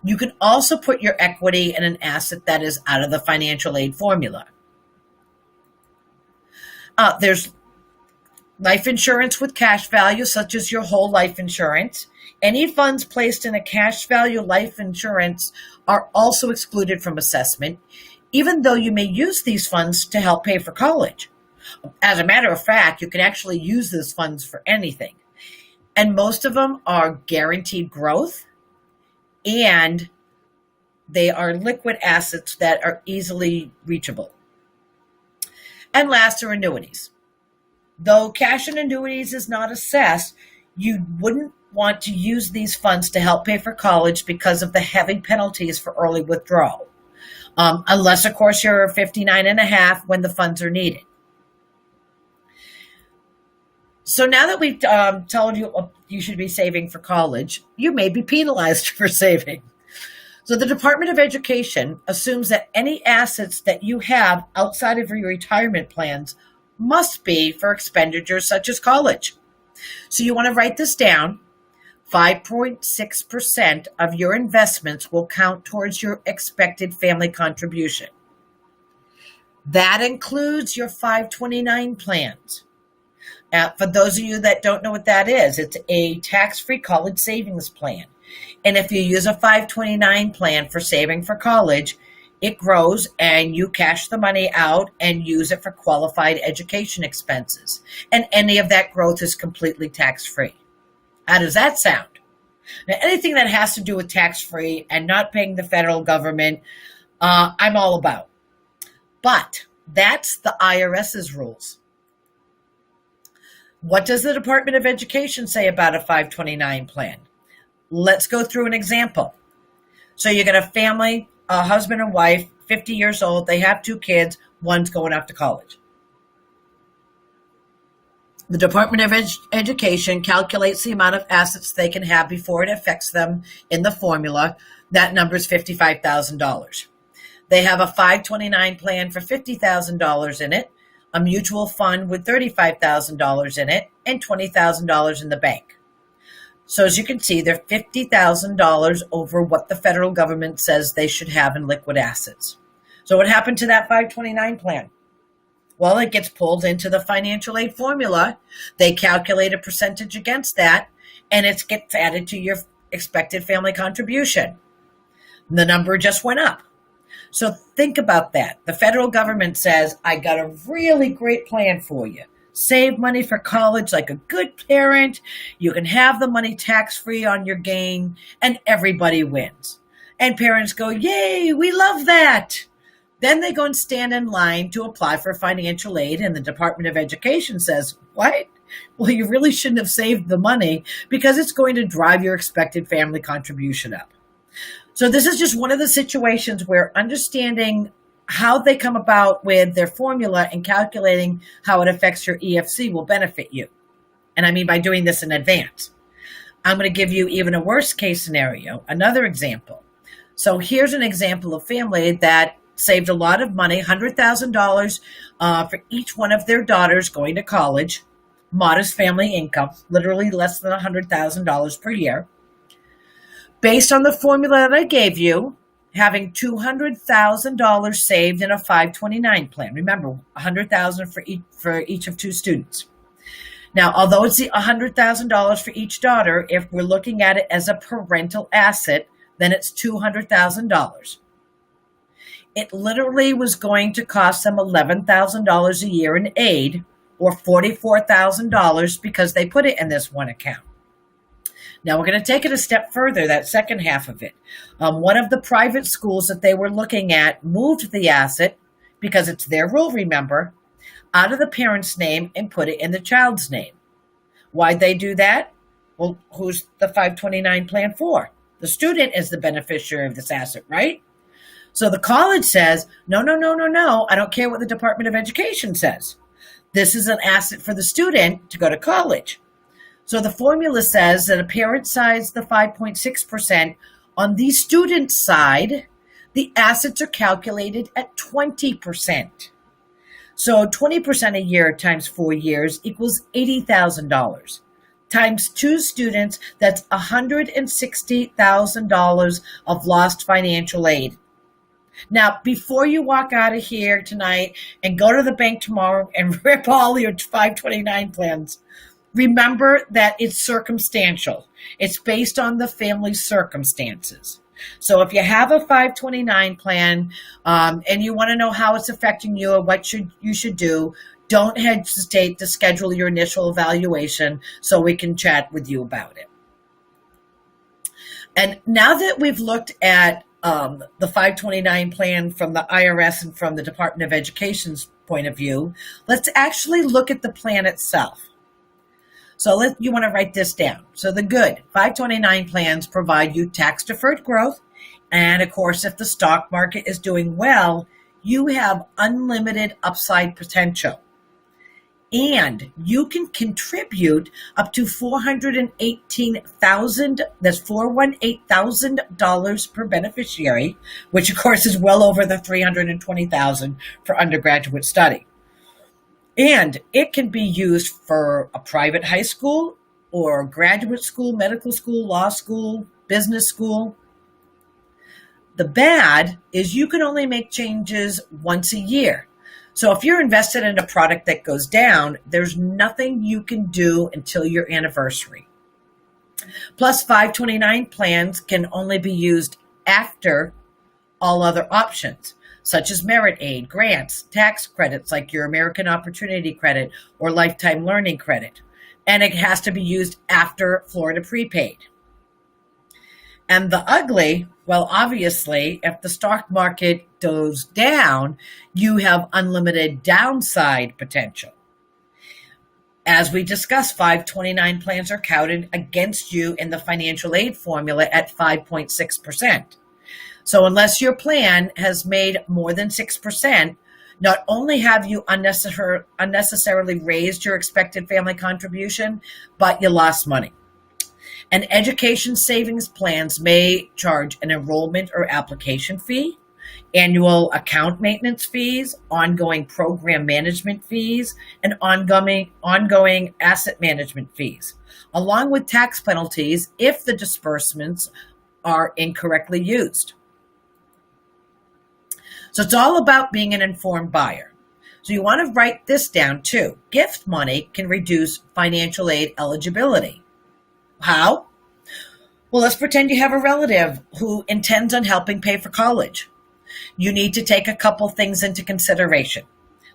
You can also put your equity in an asset that is out of the financial aid formula. There's life insurance with cash value, such as your whole life insurance. Any funds placed in a cash value life insurance are also excluded from assessment, even though you may use these funds to help pay for college. As a matter of fact, you can actually use those funds for anything. And most of them are guaranteed growth, and they are liquid assets that are easily reachable. And last are annuities. Though cash and annuities is not assessed, you wouldn't want to use these funds to help pay for college because of the heavy penalties for early withdrawal. Unless, of course, you're 59 and a half when the funds are needed. So now that we've told you you should be saving for college, you may be penalized for saving. So the Department of Education assumes that any assets that you have outside of your retirement plans must be for expenditures such as college. So you want to write this down. 5.6% of your investments will count towards your expected family contribution. That includes your 529 plans. For those of you that don't know what that is, it's a tax-free college savings plan. And if you use a 529 plan for saving for college, it grows and you cash the money out and use it for qualified education expenses. And any of that growth is completely tax-free. How does that sound? Now, anything that has to do with tax-free and not paying the federal government, I'm all about. But that's the IRS's rules. What does the Department of Education say about a 529 plan? Let's go through an example. So you got a family, a husband and wife, 50 years old. They have 2 kids. One's going off to college. The Department of Education calculates the amount of assets they can have before it affects them in the formula. That number is $55,000. They have a 529 plan for $50,000 in it, a mutual fund with $35,000 in it, and $20,000 in the bank. So as you can see, they're $50,000 over what the federal government says they should have in liquid assets. So what happened to that 529 plan? Well, it gets pulled into the financial aid formula. They calculate a percentage against that, and it gets added to your expected family contribution. The number just went up. So think about that. The federal government says, I got a really great plan for you. Save money for college like a good parent. You can have the money tax-free on your gain, and everybody wins. And parents go, yay, we love that. Then they go and stand in line to apply for financial aid, and the Department of Education says, what? Well, you really shouldn't have saved the money because it's going to drive your expected family contribution up. So this is just one of the situations where understanding how they come about with their formula and calculating how it affects your EFC will benefit you. And I mean by doing this in advance. I'm going to give you even a worst case scenario, another example. So here's an example of family that saved a lot of money, $100,000 for each one of their daughters going to college, modest family income, literally less than $100,000 per year. Based on the formula that I gave you, having $200,000 saved in a 529 plan. Remember, $100,000 for each of 2 students. Now, although it's $100,000 for each daughter, if we're looking at it as a parental asset, then it's $200,000. It literally was going to cost them $11,000 a year in aid, or $44,000 because they put it in this one account. Now, we're going to take it a step further, that second half of it. One of the private schools that they were looking at moved the asset, because it's their rule, remember, out of the parent's name and put it in the child's name. Why'd they do that? Well, who's the 529 plan for? The student is the beneficiary of this asset, right? So the college says, no, I don't care what the Department of Education says. This is an asset for the student to go to college. So the formula says that a parent signs the 5.6%. On the student side, the assets are calculated at 20%. So 20% a year times 4 years equals $80,000. Times 2 students, that's $160,000 of lost financial aid. Now, before you walk out of here tonight and go to the bank tomorrow and rip all your 529 plans, remember that it's circumstantial. It's based on the family's circumstances. So if you have a 529 plan and you want to know how it's affecting you or what you should do, don't hesitate to schedule your initial evaluation so we can chat with you about it. And now that we've looked at the 529 plan from the IRS and from the Department of Education's point of view, let's actually look at the plan itself. So you want to write this down. So the good 529 plans provide you tax-deferred growth. And of course, if the stock market is doing well, you have unlimited upside potential. And you can contribute up to $418,000, that's $418,000 per beneficiary, which of course is well over the $320,000 for undergraduate study. And it can be used for a private high school or graduate school, medical school, law school, business school. The bad is you can only make changes once a year. So if you're invested in a product that goes down, there's nothing you can do until your anniversary. Plus, 529 plans can only be used after all other options, such as merit aid, grants, tax credits like your American Opportunity Credit or Lifetime Learning Credit. And it has to be used after Florida Prepaid. And the ugly, well, obviously, if the stock market goes down, you have unlimited downside potential. As we discussed, 529 plans are counted against you in the financial aid formula at 5.6%. So unless your plan has made more than 6%, not only have you unnecessarily raised your expected family contribution, but you lost money. And education savings plans may charge an enrollment or application fee, annual account maintenance fees, ongoing program management fees, and ongoing asset management fees, along with tax penalties if the disbursements are incorrectly used. So it's all about being an informed buyer. So you want to write this down too. Gift money can reduce financial aid eligibility. How? Well, let's pretend you have a relative who intends on helping pay for college. You need to take a couple things into consideration.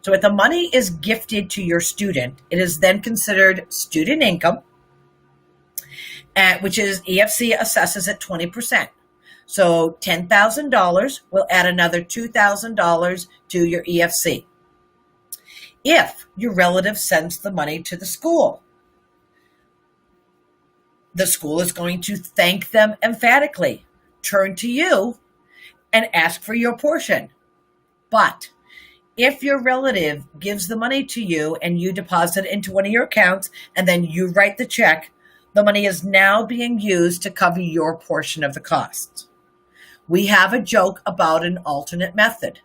So if the money is gifted to your student, it is then considered student income, which is EFC assesses at 20%. So $10,000 will add another $2,000 to your EFC. If your relative sends the money to the school is going to thank them emphatically, turn to you, and ask for your portion. But if your relative gives the money to you and you deposit it into one of your accounts and then you write the check, the money is now being used to cover your portion of the costs. We have a joke about an alternate method.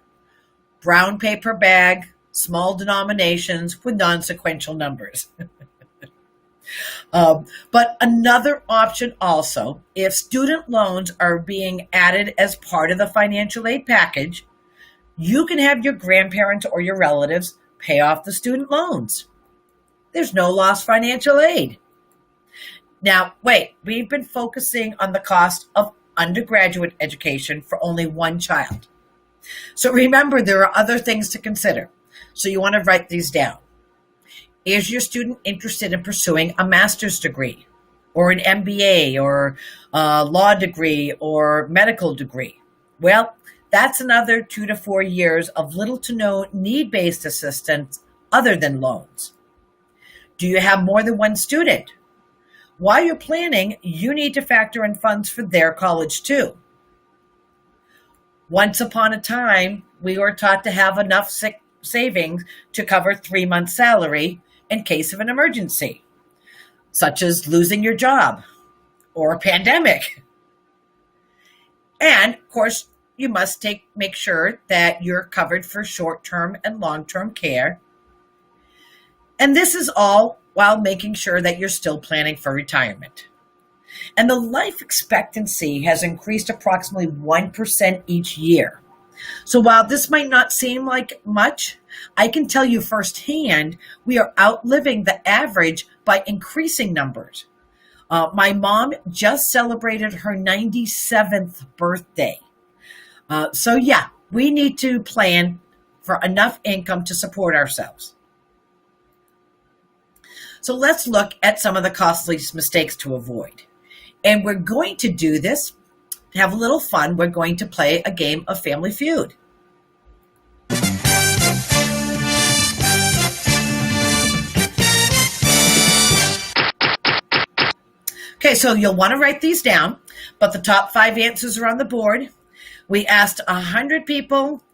Brown paper bag, small denominations with non-sequential numbers. But another option also, if student loans are being added as part of the financial aid package, you can have your grandparents or your relatives pay off the student loans. There's no lost financial aid. Now, wait, we've been focusing on the cost of undergraduate education for only one child. So remember, there are other things to consider. So you want to write these down. Is your student interested in pursuing a master's degree or an MBA or a law degree or medical degree? Well, that's another 2 to 4 years of little to no need-based assistance other than loans? Do you have more than one student? While you're planning, you need to factor in funds for their college too. Once upon a time, we were taught to have enough savings to cover 3 months' salary in case of an emergency, such as losing your job or a pandemic. And of course, you must make sure that you're covered for short-term and long-term care. And this is all while making sure that you're still planning for retirement. And the life expectancy has increased approximately 1% each year. So while this might not seem like much, I can tell you firsthand, we are outliving the average by increasing numbers. My mom just celebrated her 97th birthday. So yeah, we need to plan for enough income to support ourselves. So let's look at some of the costliest mistakes to avoid. And we're going to do this, to have a little fun. We're going to play a game of Family Feud. Okay, so you'll want to write these down, but the top 5 answers are on the board. We asked 100 people,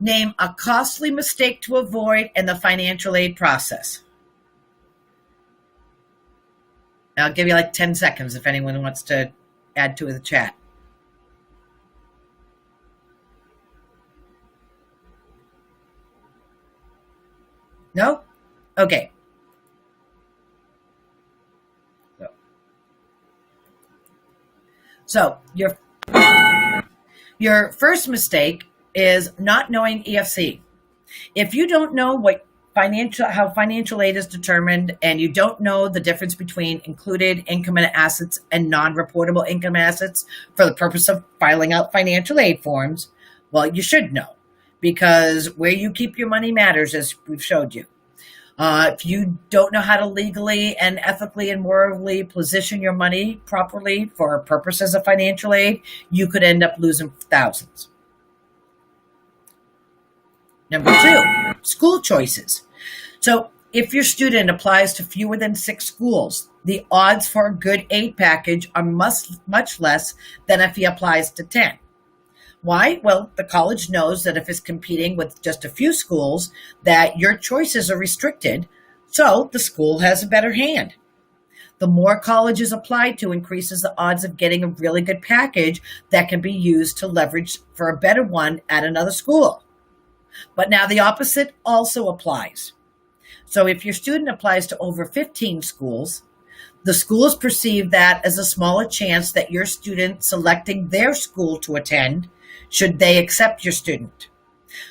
name a costly mistake to avoid in the financial aid process. I'll give you like 10 seconds if anyone wants to add to the chat. No? Okay. So your first mistake is not knowing EFC. If you don't know how financial aid is determined, and you don't know the difference between included income and assets and non-reportable income assets for the purpose of filing out financial aid forms, well, you should know, because where you keep your money matters, as we've showed you. If you don't know how to legally and ethically and morally position your money properly for purposes of financial aid, you could end up losing thousands. Number 2, school choices. So if your student applies to fewer than 6 schools, the odds for a good aid package are much less than if he applies to 10. Why? Well, the college knows that if it's competing with just a few schools, that your choices are restricted, so the school has a better hand. The more colleges apply to increases the odds of getting a really good package that can be used to leverage for a better one at another school. But now the opposite also applies. So if your student applies to over 15 schools, the schools perceive that as a smaller chance that your student selecting their school to attend should they accept your student.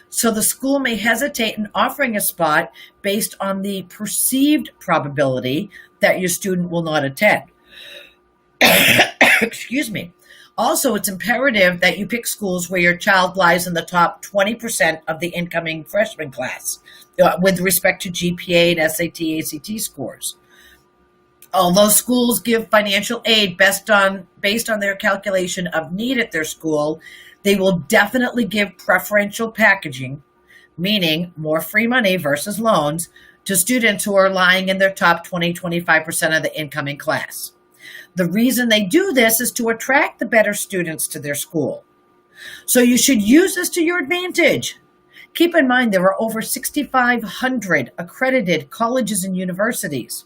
So the school may hesitate in offering a spot based on the perceived probability that your student will not attend. Excuse me. Also, it's imperative that you pick schools where your child lies in the top 20% of the incoming freshman class with respect to GPA and SAT, ACT scores. Although schools give financial aid based on their calculation of need at their school, they will definitely give preferential packaging, meaning more free money versus loans, to students who are lying in their top 20-25% of the incoming class. The reason they do this is to attract the better students to their school. So you should use this to your advantage. Keep in mind there are over 6,500 accredited colleges and universities.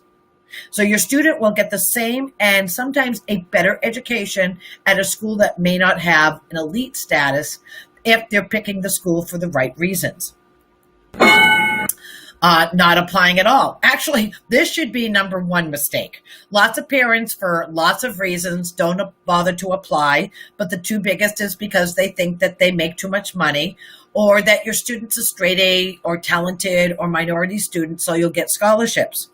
So your student will get the same and sometimes a better education at a school that may not have an elite status if they're picking the school for the right reasons. Not applying at all. Actually, this should be number 1 mistake. Lots of parents, for lots of reasons, don't bother to apply, but the 2 biggest is because they think that they make too much money, or that your student's a straight A or talented or minority student, so you'll get scholarships.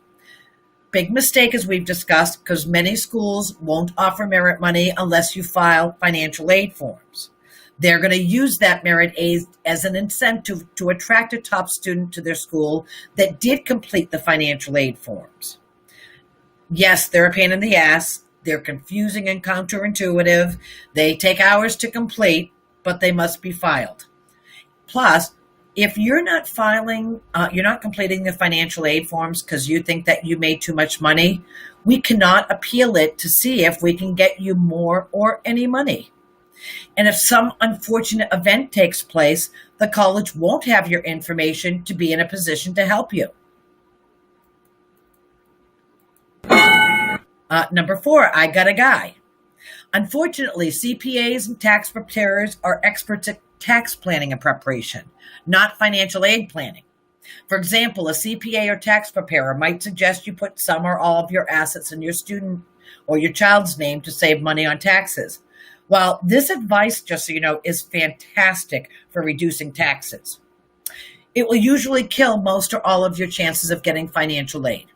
Big mistake, as we've discussed, because many schools won't offer merit money unless you file financial aid forms. They're going to use that merit aid as an incentive to attract a top student to their school that did complete the financial aid forms. Yes, they're a pain in the ass. They're confusing and counterintuitive. They take hours to complete, but they must be filed. Plus, If you're not you're not completing the financial aid forms because you think that you made too much money, we cannot appeal it to see if we can get you more or any money. And if some unfortunate event takes place, the college won't have your information to be in a position to help you. Number 4, I got a guy. Unfortunately, CPAs and tax preparers are experts at tax planning and preparation, not financial aid planning. For example, a CPA or tax preparer might suggest you put some or all of your assets in your student or your child's name to save money on taxes. While this advice, just so you know, is fantastic for reducing taxes, it will usually kill most or all of your chances of getting financial aid.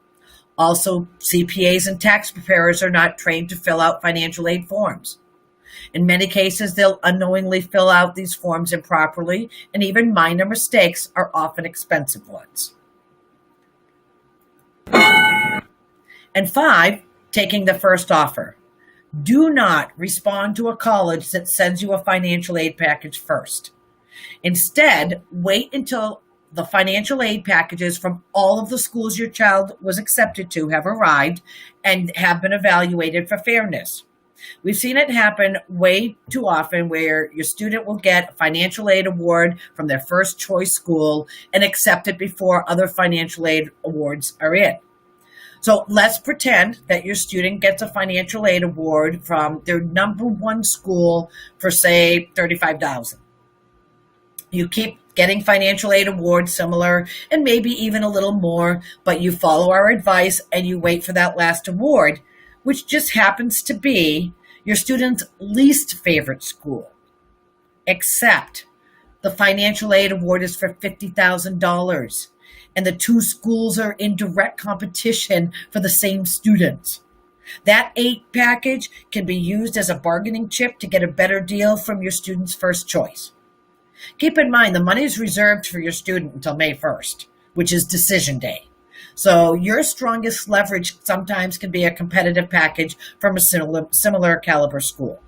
Also, CPAs and tax preparers are not trained to fill out financial aid forms. In many cases, they'll unknowingly fill out these forms improperly, and even minor mistakes are often expensive ones. And 5, taking the first offer. Do not respond to a college that sends you a financial aid package first. Instead, wait until the financial aid packages from all of the schools your child was accepted to have arrived and have been evaluated for fairness. We've seen it happen way too often where your student will get a financial aid award from their first choice school and accept it before other financial aid awards are in. So let's pretend that your student gets a financial aid award from their number one school for, say, $35,000. You keep getting financial aid awards similar and maybe even a little more, but you follow our advice and you wait for that last award, which just happens to be your student's least favorite school. Except the financial aid award is for $50,000 and the two schools are in direct competition for the same students. That aid package can be used as a bargaining chip to get a better deal from your student's first choice. Keep in mind, the money is reserved for your student until May 1st, which is decision day. So your strongest leverage sometimes can be a competitive package from a similar caliber school.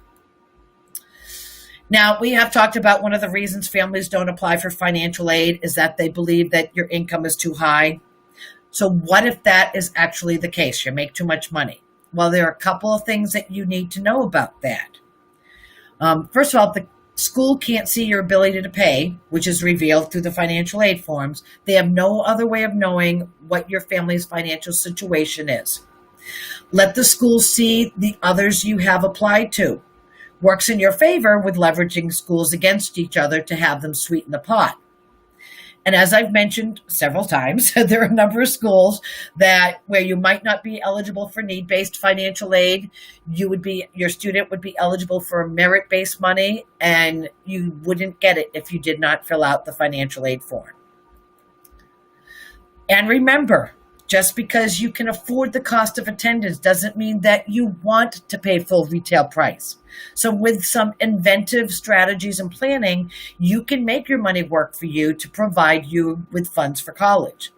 Now, we have talked about one of the reasons families don't apply for financial aid is that they believe that your income is too high. So what if that is actually the case? You make too much money. Well, there are a couple of things that you need to know about that. First of all, the school can't see your ability to pay, which is revealed through the financial aid forms. They have no other way of knowing what your family's financial situation is. Let the school see the others you have applied to. Works in your favor with leveraging schools against each other to have them sweeten the pot. And as I've mentioned several times, there are a number of schools where you might not be eligible for need-based financial aid. Your student would be eligible for merit-based money, and you wouldn't get it if you did not fill out the financial aid form. And remember, just because you can afford the cost of attendance doesn't mean that you want to pay full retail price. So with some inventive strategies and planning, you can make your money work for you to provide you with funds for college.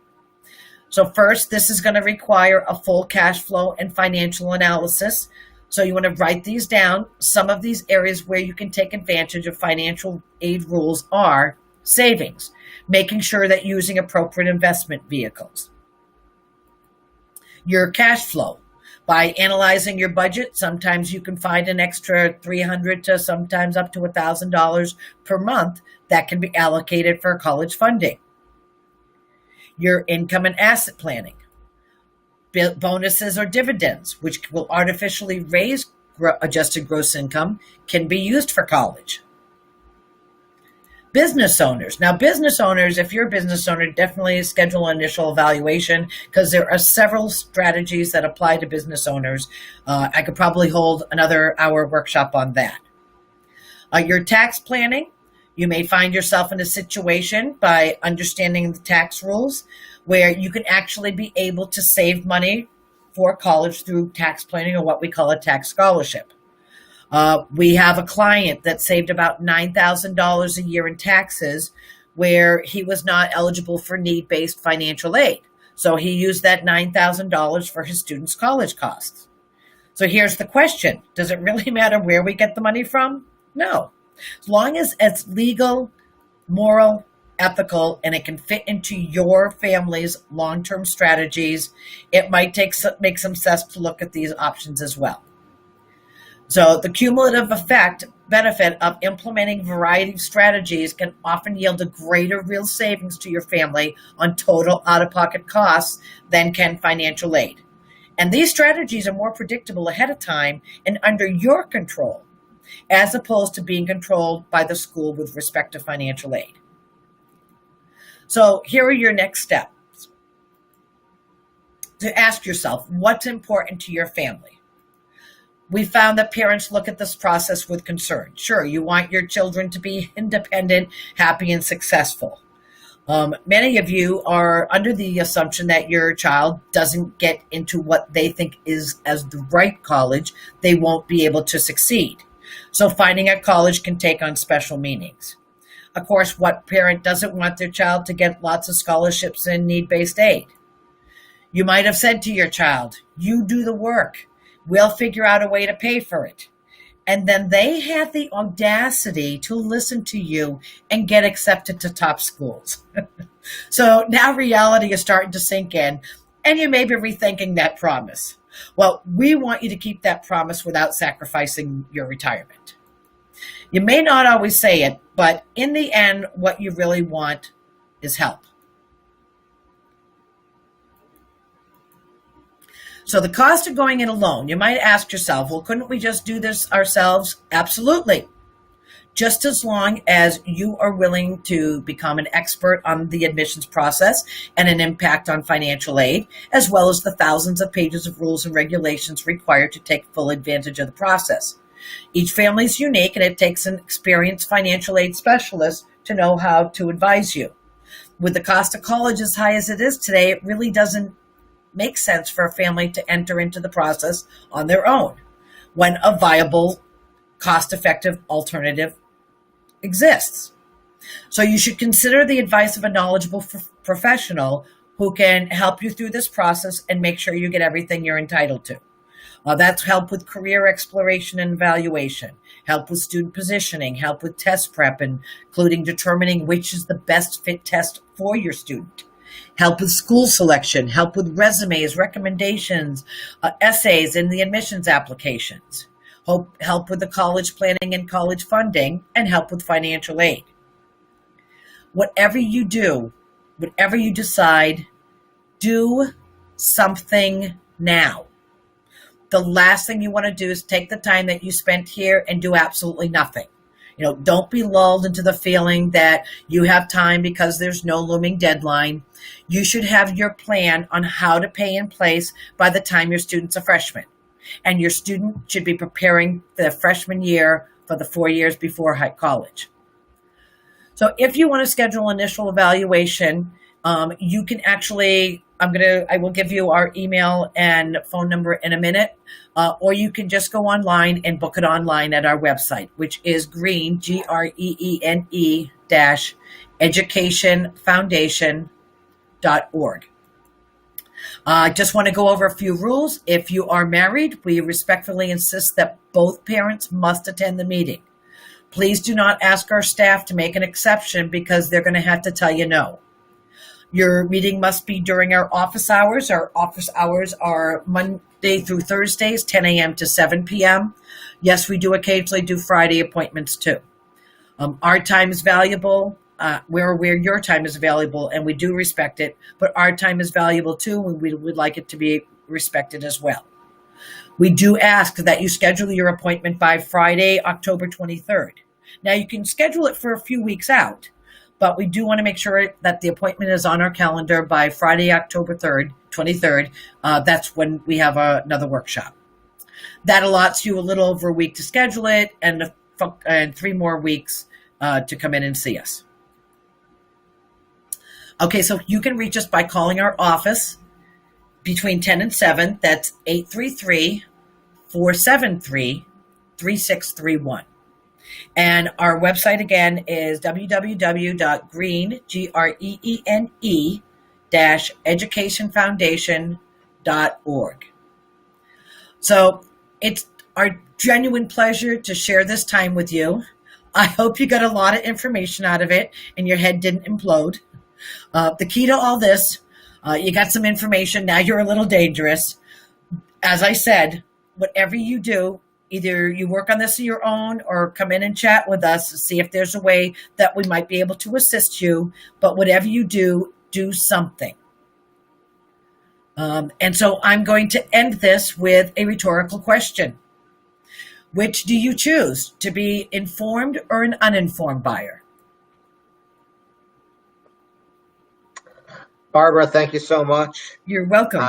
So first, this is going to require a full cash flow and financial analysis. So you want to write these down. Some of these areas where you can take advantage of financial aid rules are savings, making sure that you're using appropriate investment vehicles. Your cash flow. By analyzing your budget, sometimes you can find an extra $300 to sometimes up to $1,000 per month that can be allocated for college funding. Your income and asset planning. Bonuses or dividends, which will artificially raise adjusted gross income, can be used for college. Business owners. Now, business owners, if you're a business owner, definitely schedule an initial evaluation because there are several strategies that apply to business owners. I could probably hold another hour workshop on that. Your tax planning. You may find yourself in a situation by understanding the tax rules where you can actually be able to save money for college through tax planning or what we call a tax scholarship. We have a client that saved about $9,000 a year in taxes where he was not eligible for need-based financial aid. So he used that $9,000 for his students' college costs. So here's the question. Does it really matter where we get the money from? No. As long as it's legal, moral, ethical, and it can fit into your family's long-term strategies, it might make some sense to look at these options as well. So the cumulative benefit of implementing a variety of strategies can often yield a greater real savings to your family on total out-of-pocket costs than can financial aid. And these strategies are more predictable ahead of time and under your control, as opposed to being controlled by the school with respect to financial aid. So here are your next steps. To ask yourself, what's important to your family? We found that parents look at this process with concern. Sure, you want your children to be independent, happy, and successful. Many of you are under the assumption that your child doesn't get into what they think is as the right college, they won't be able to succeed. So finding a college can take on special meanings. Of course, what parent doesn't want their child to get lots of scholarships and need-based aid? You might have said to your child, you do the work. We'll figure out a way to pay for it. And then they had the audacity to listen to you and get accepted to top schools. So now reality is starting to sink in, and you may be rethinking that promise. Well, we want you to keep that promise without sacrificing your retirement. You may not always say it, but in the end, what you really want is help. So the cost of going in alone, you might ask yourself, well, couldn't we just do this ourselves? Absolutely. Just as long as you are willing to become an expert on the admissions process and an impact on financial aid, as well as the thousands of pages of rules and regulations required to take full advantage of the process. Each family is unique, and it takes an experienced financial aid specialist to know how to advise you. With the cost of college as high as it is today, it really doesn't make sense for a family to enter into the process on their own when a viable, cost-effective alternative exists. So you should consider the advice of a knowledgeable professional who can help you through this process and make sure you get everything you're entitled to. That's help with career exploration and evaluation, help with student positioning, help with test prep, including determining which is the best fit test for your student. Help with school selection, help with resumes, recommendations, essays, and the admissions applications. Help with the college planning and college funding, and help with financial aid. Whatever you do, whatever you decide, do something now. The last thing you want to do is take the time that you spent here and do absolutely nothing. Don't be lulled into the feeling that you have time because there's no looming deadline. You should have your plan on how to pay in place by the time your student's a freshman. And your student should be preparing for the freshman year for the 4 years before college. So if you want to schedule initial evaluation, you can actually, I will give you our email and phone number in a minute, or you can just go online and book it online at our website, which is Greene, Greene -educationfoundation.org. I just want to go over a few rules. If you are married, we respectfully insist that both parents must attend the meeting. Please do not ask our staff to make an exception because they're going to have to tell you no. Your meeting must be during our office hours. Our office hours are Monday through Thursdays, 10 a.m. to 7 p.m. Yes, we do occasionally do Friday appointments too. Our time is valuable. We're aware your time is valuable, and we do respect it, but our time is valuable too, and we would like it to be respected as well. We do ask that you schedule your appointment by Friday, October 23rd. Now, you can schedule it for a few weeks out, but we do want to make sure that the appointment is on our calendar by Friday, October 23rd. That's when we have another workshop. That allots you a little over a week to schedule it and 3 more weeks to come in and see us. Okay, so you can reach us by calling our office between 10 and 7. That's 833-473-3631. And our website again is www.greene, Greene-educationfoundation.org. So it's our genuine pleasure to share this time with you. I hope you got a lot of information out of it and your head didn't implode. The key to all this, you got some information. Now you're a little dangerous. As I said, whatever you do, either you work on this on your own or come in and chat with us to see if there's a way that we might be able to assist you. But whatever you do, do something. And so I'm going to end this with a rhetorical question. Which do you choose, to be informed or an uninformed buyer? Barbara, thank you so much. You're welcome.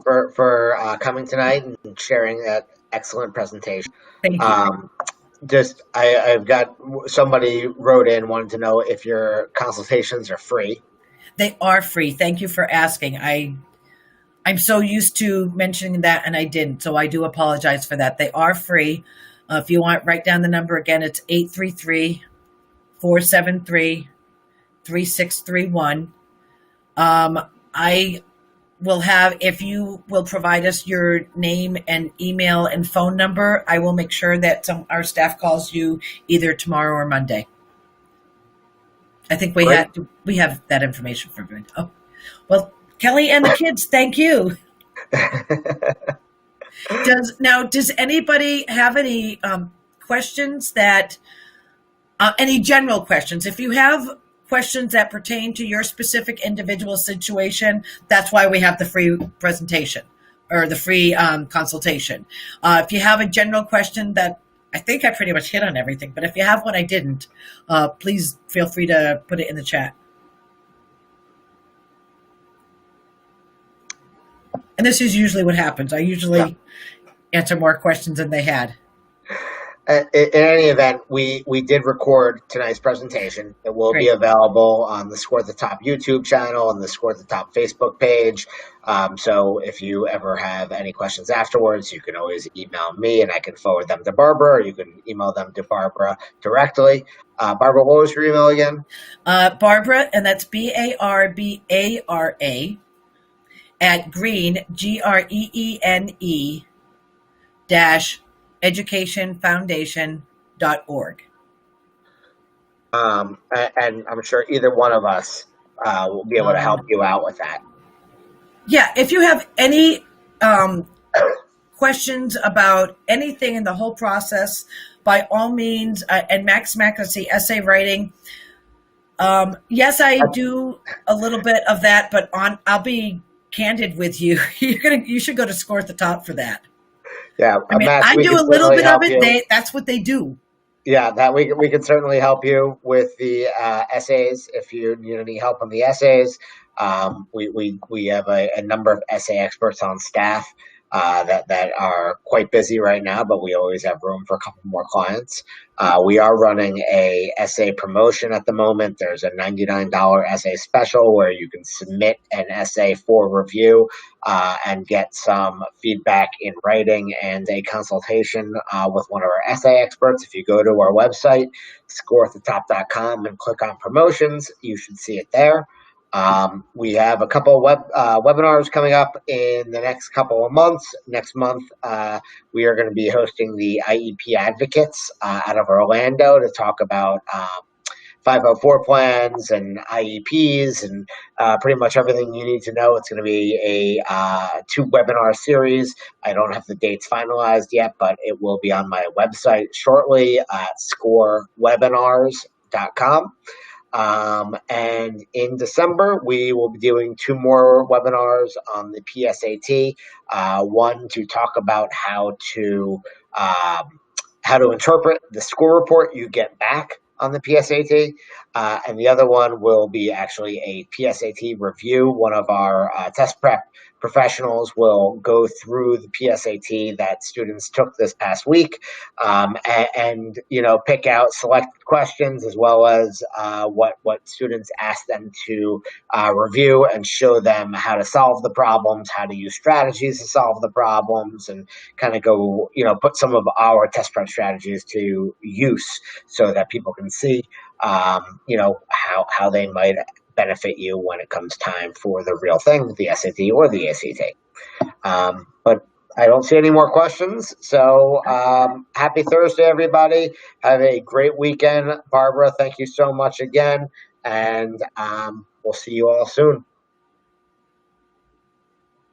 For coming tonight and sharing that excellent presentation. Thank you. I've got somebody wrote in, wanted to know if your consultations are free. They are free. Thank you for asking. I'm so used to mentioning that and I didn't, so I do apologize for that. They are free. If you want, write down the number again. It's 833-473-3631. I will have, if you will provide us your name and email and phone number, I will make sure that our staff calls you either tomorrow or Monday. I think we have that information for everyone. Oh, well, Kelly and the kids, thank you. Does anybody have any questions any general questions? If you have questions that pertain to your specific individual situation, that's why we have the free presentation or the free consultation. If you have a general question that I think I pretty much hit on everything, but if you have one I didn't, please feel free to put it in the chat. And this is usually what happens. I usually answer more questions than they had. In any event, we did record tonight's presentation. It will be available on the Score at the Top YouTube channel and the Score at the Top Facebook page. So if you ever have any questions afterwards, you can always email me and I can forward them to Barbara, or you can email them to Barbara directly. Barbara, what was your email again? Barbara, and that's Barbara at Greene, GREENE educationfoundation.org. And I'm sure either one of us will be able to help you out with that. Yeah, if you have any questions about anything in the whole process, by all means, and Max Mackesy essay writing. Yes, I do a little bit of that, but I'll be candid with you. You should go to Score at the Top for that. Yeah, Max, I do a little bit of it. That's what they do. Yeah, that we can certainly help you with the essays if you need any help on the essays. We have a number of essay experts on staff that are quite busy right now, but we always have room for a couple more clients. We are running a essay promotion at the moment. There's a $99 essay special where you can submit an essay for review and get some feedback in writing and a consultation with one of our essay experts. If you go to our website, scoreathetop.com, and click on promotions, you should see it there. We have a couple of webinars coming up in the next couple of months. Next month, we are going to be hosting the IEP Advocates out of Orlando to talk about 504 plans and IEPs and pretty much everything you need to know. It's going to be a 2-webinar series. I don't have the dates finalized yet, but it will be on my website shortly at scorewebinars.com. And in December, we will be doing 2 more webinars on the PSAT. One to talk about how to interpret the score report you get back on the PSAT. And the other one will be actually a PSAT review. One of our test prep professionals will go through the PSAT that students took this past week and pick out selected questions as well as what students asked them to review and show them how to solve the problems, how to use strategies to solve the problems, and kind of go, put some of our test prep strategies to use so that people can see, how they might benefit you when it comes time for the real thing, the SAT or the ACT. But I don't see any more questions. So happy Thursday, everybody. Have a great weekend. Barbara, thank you so much again. And we'll see you all soon.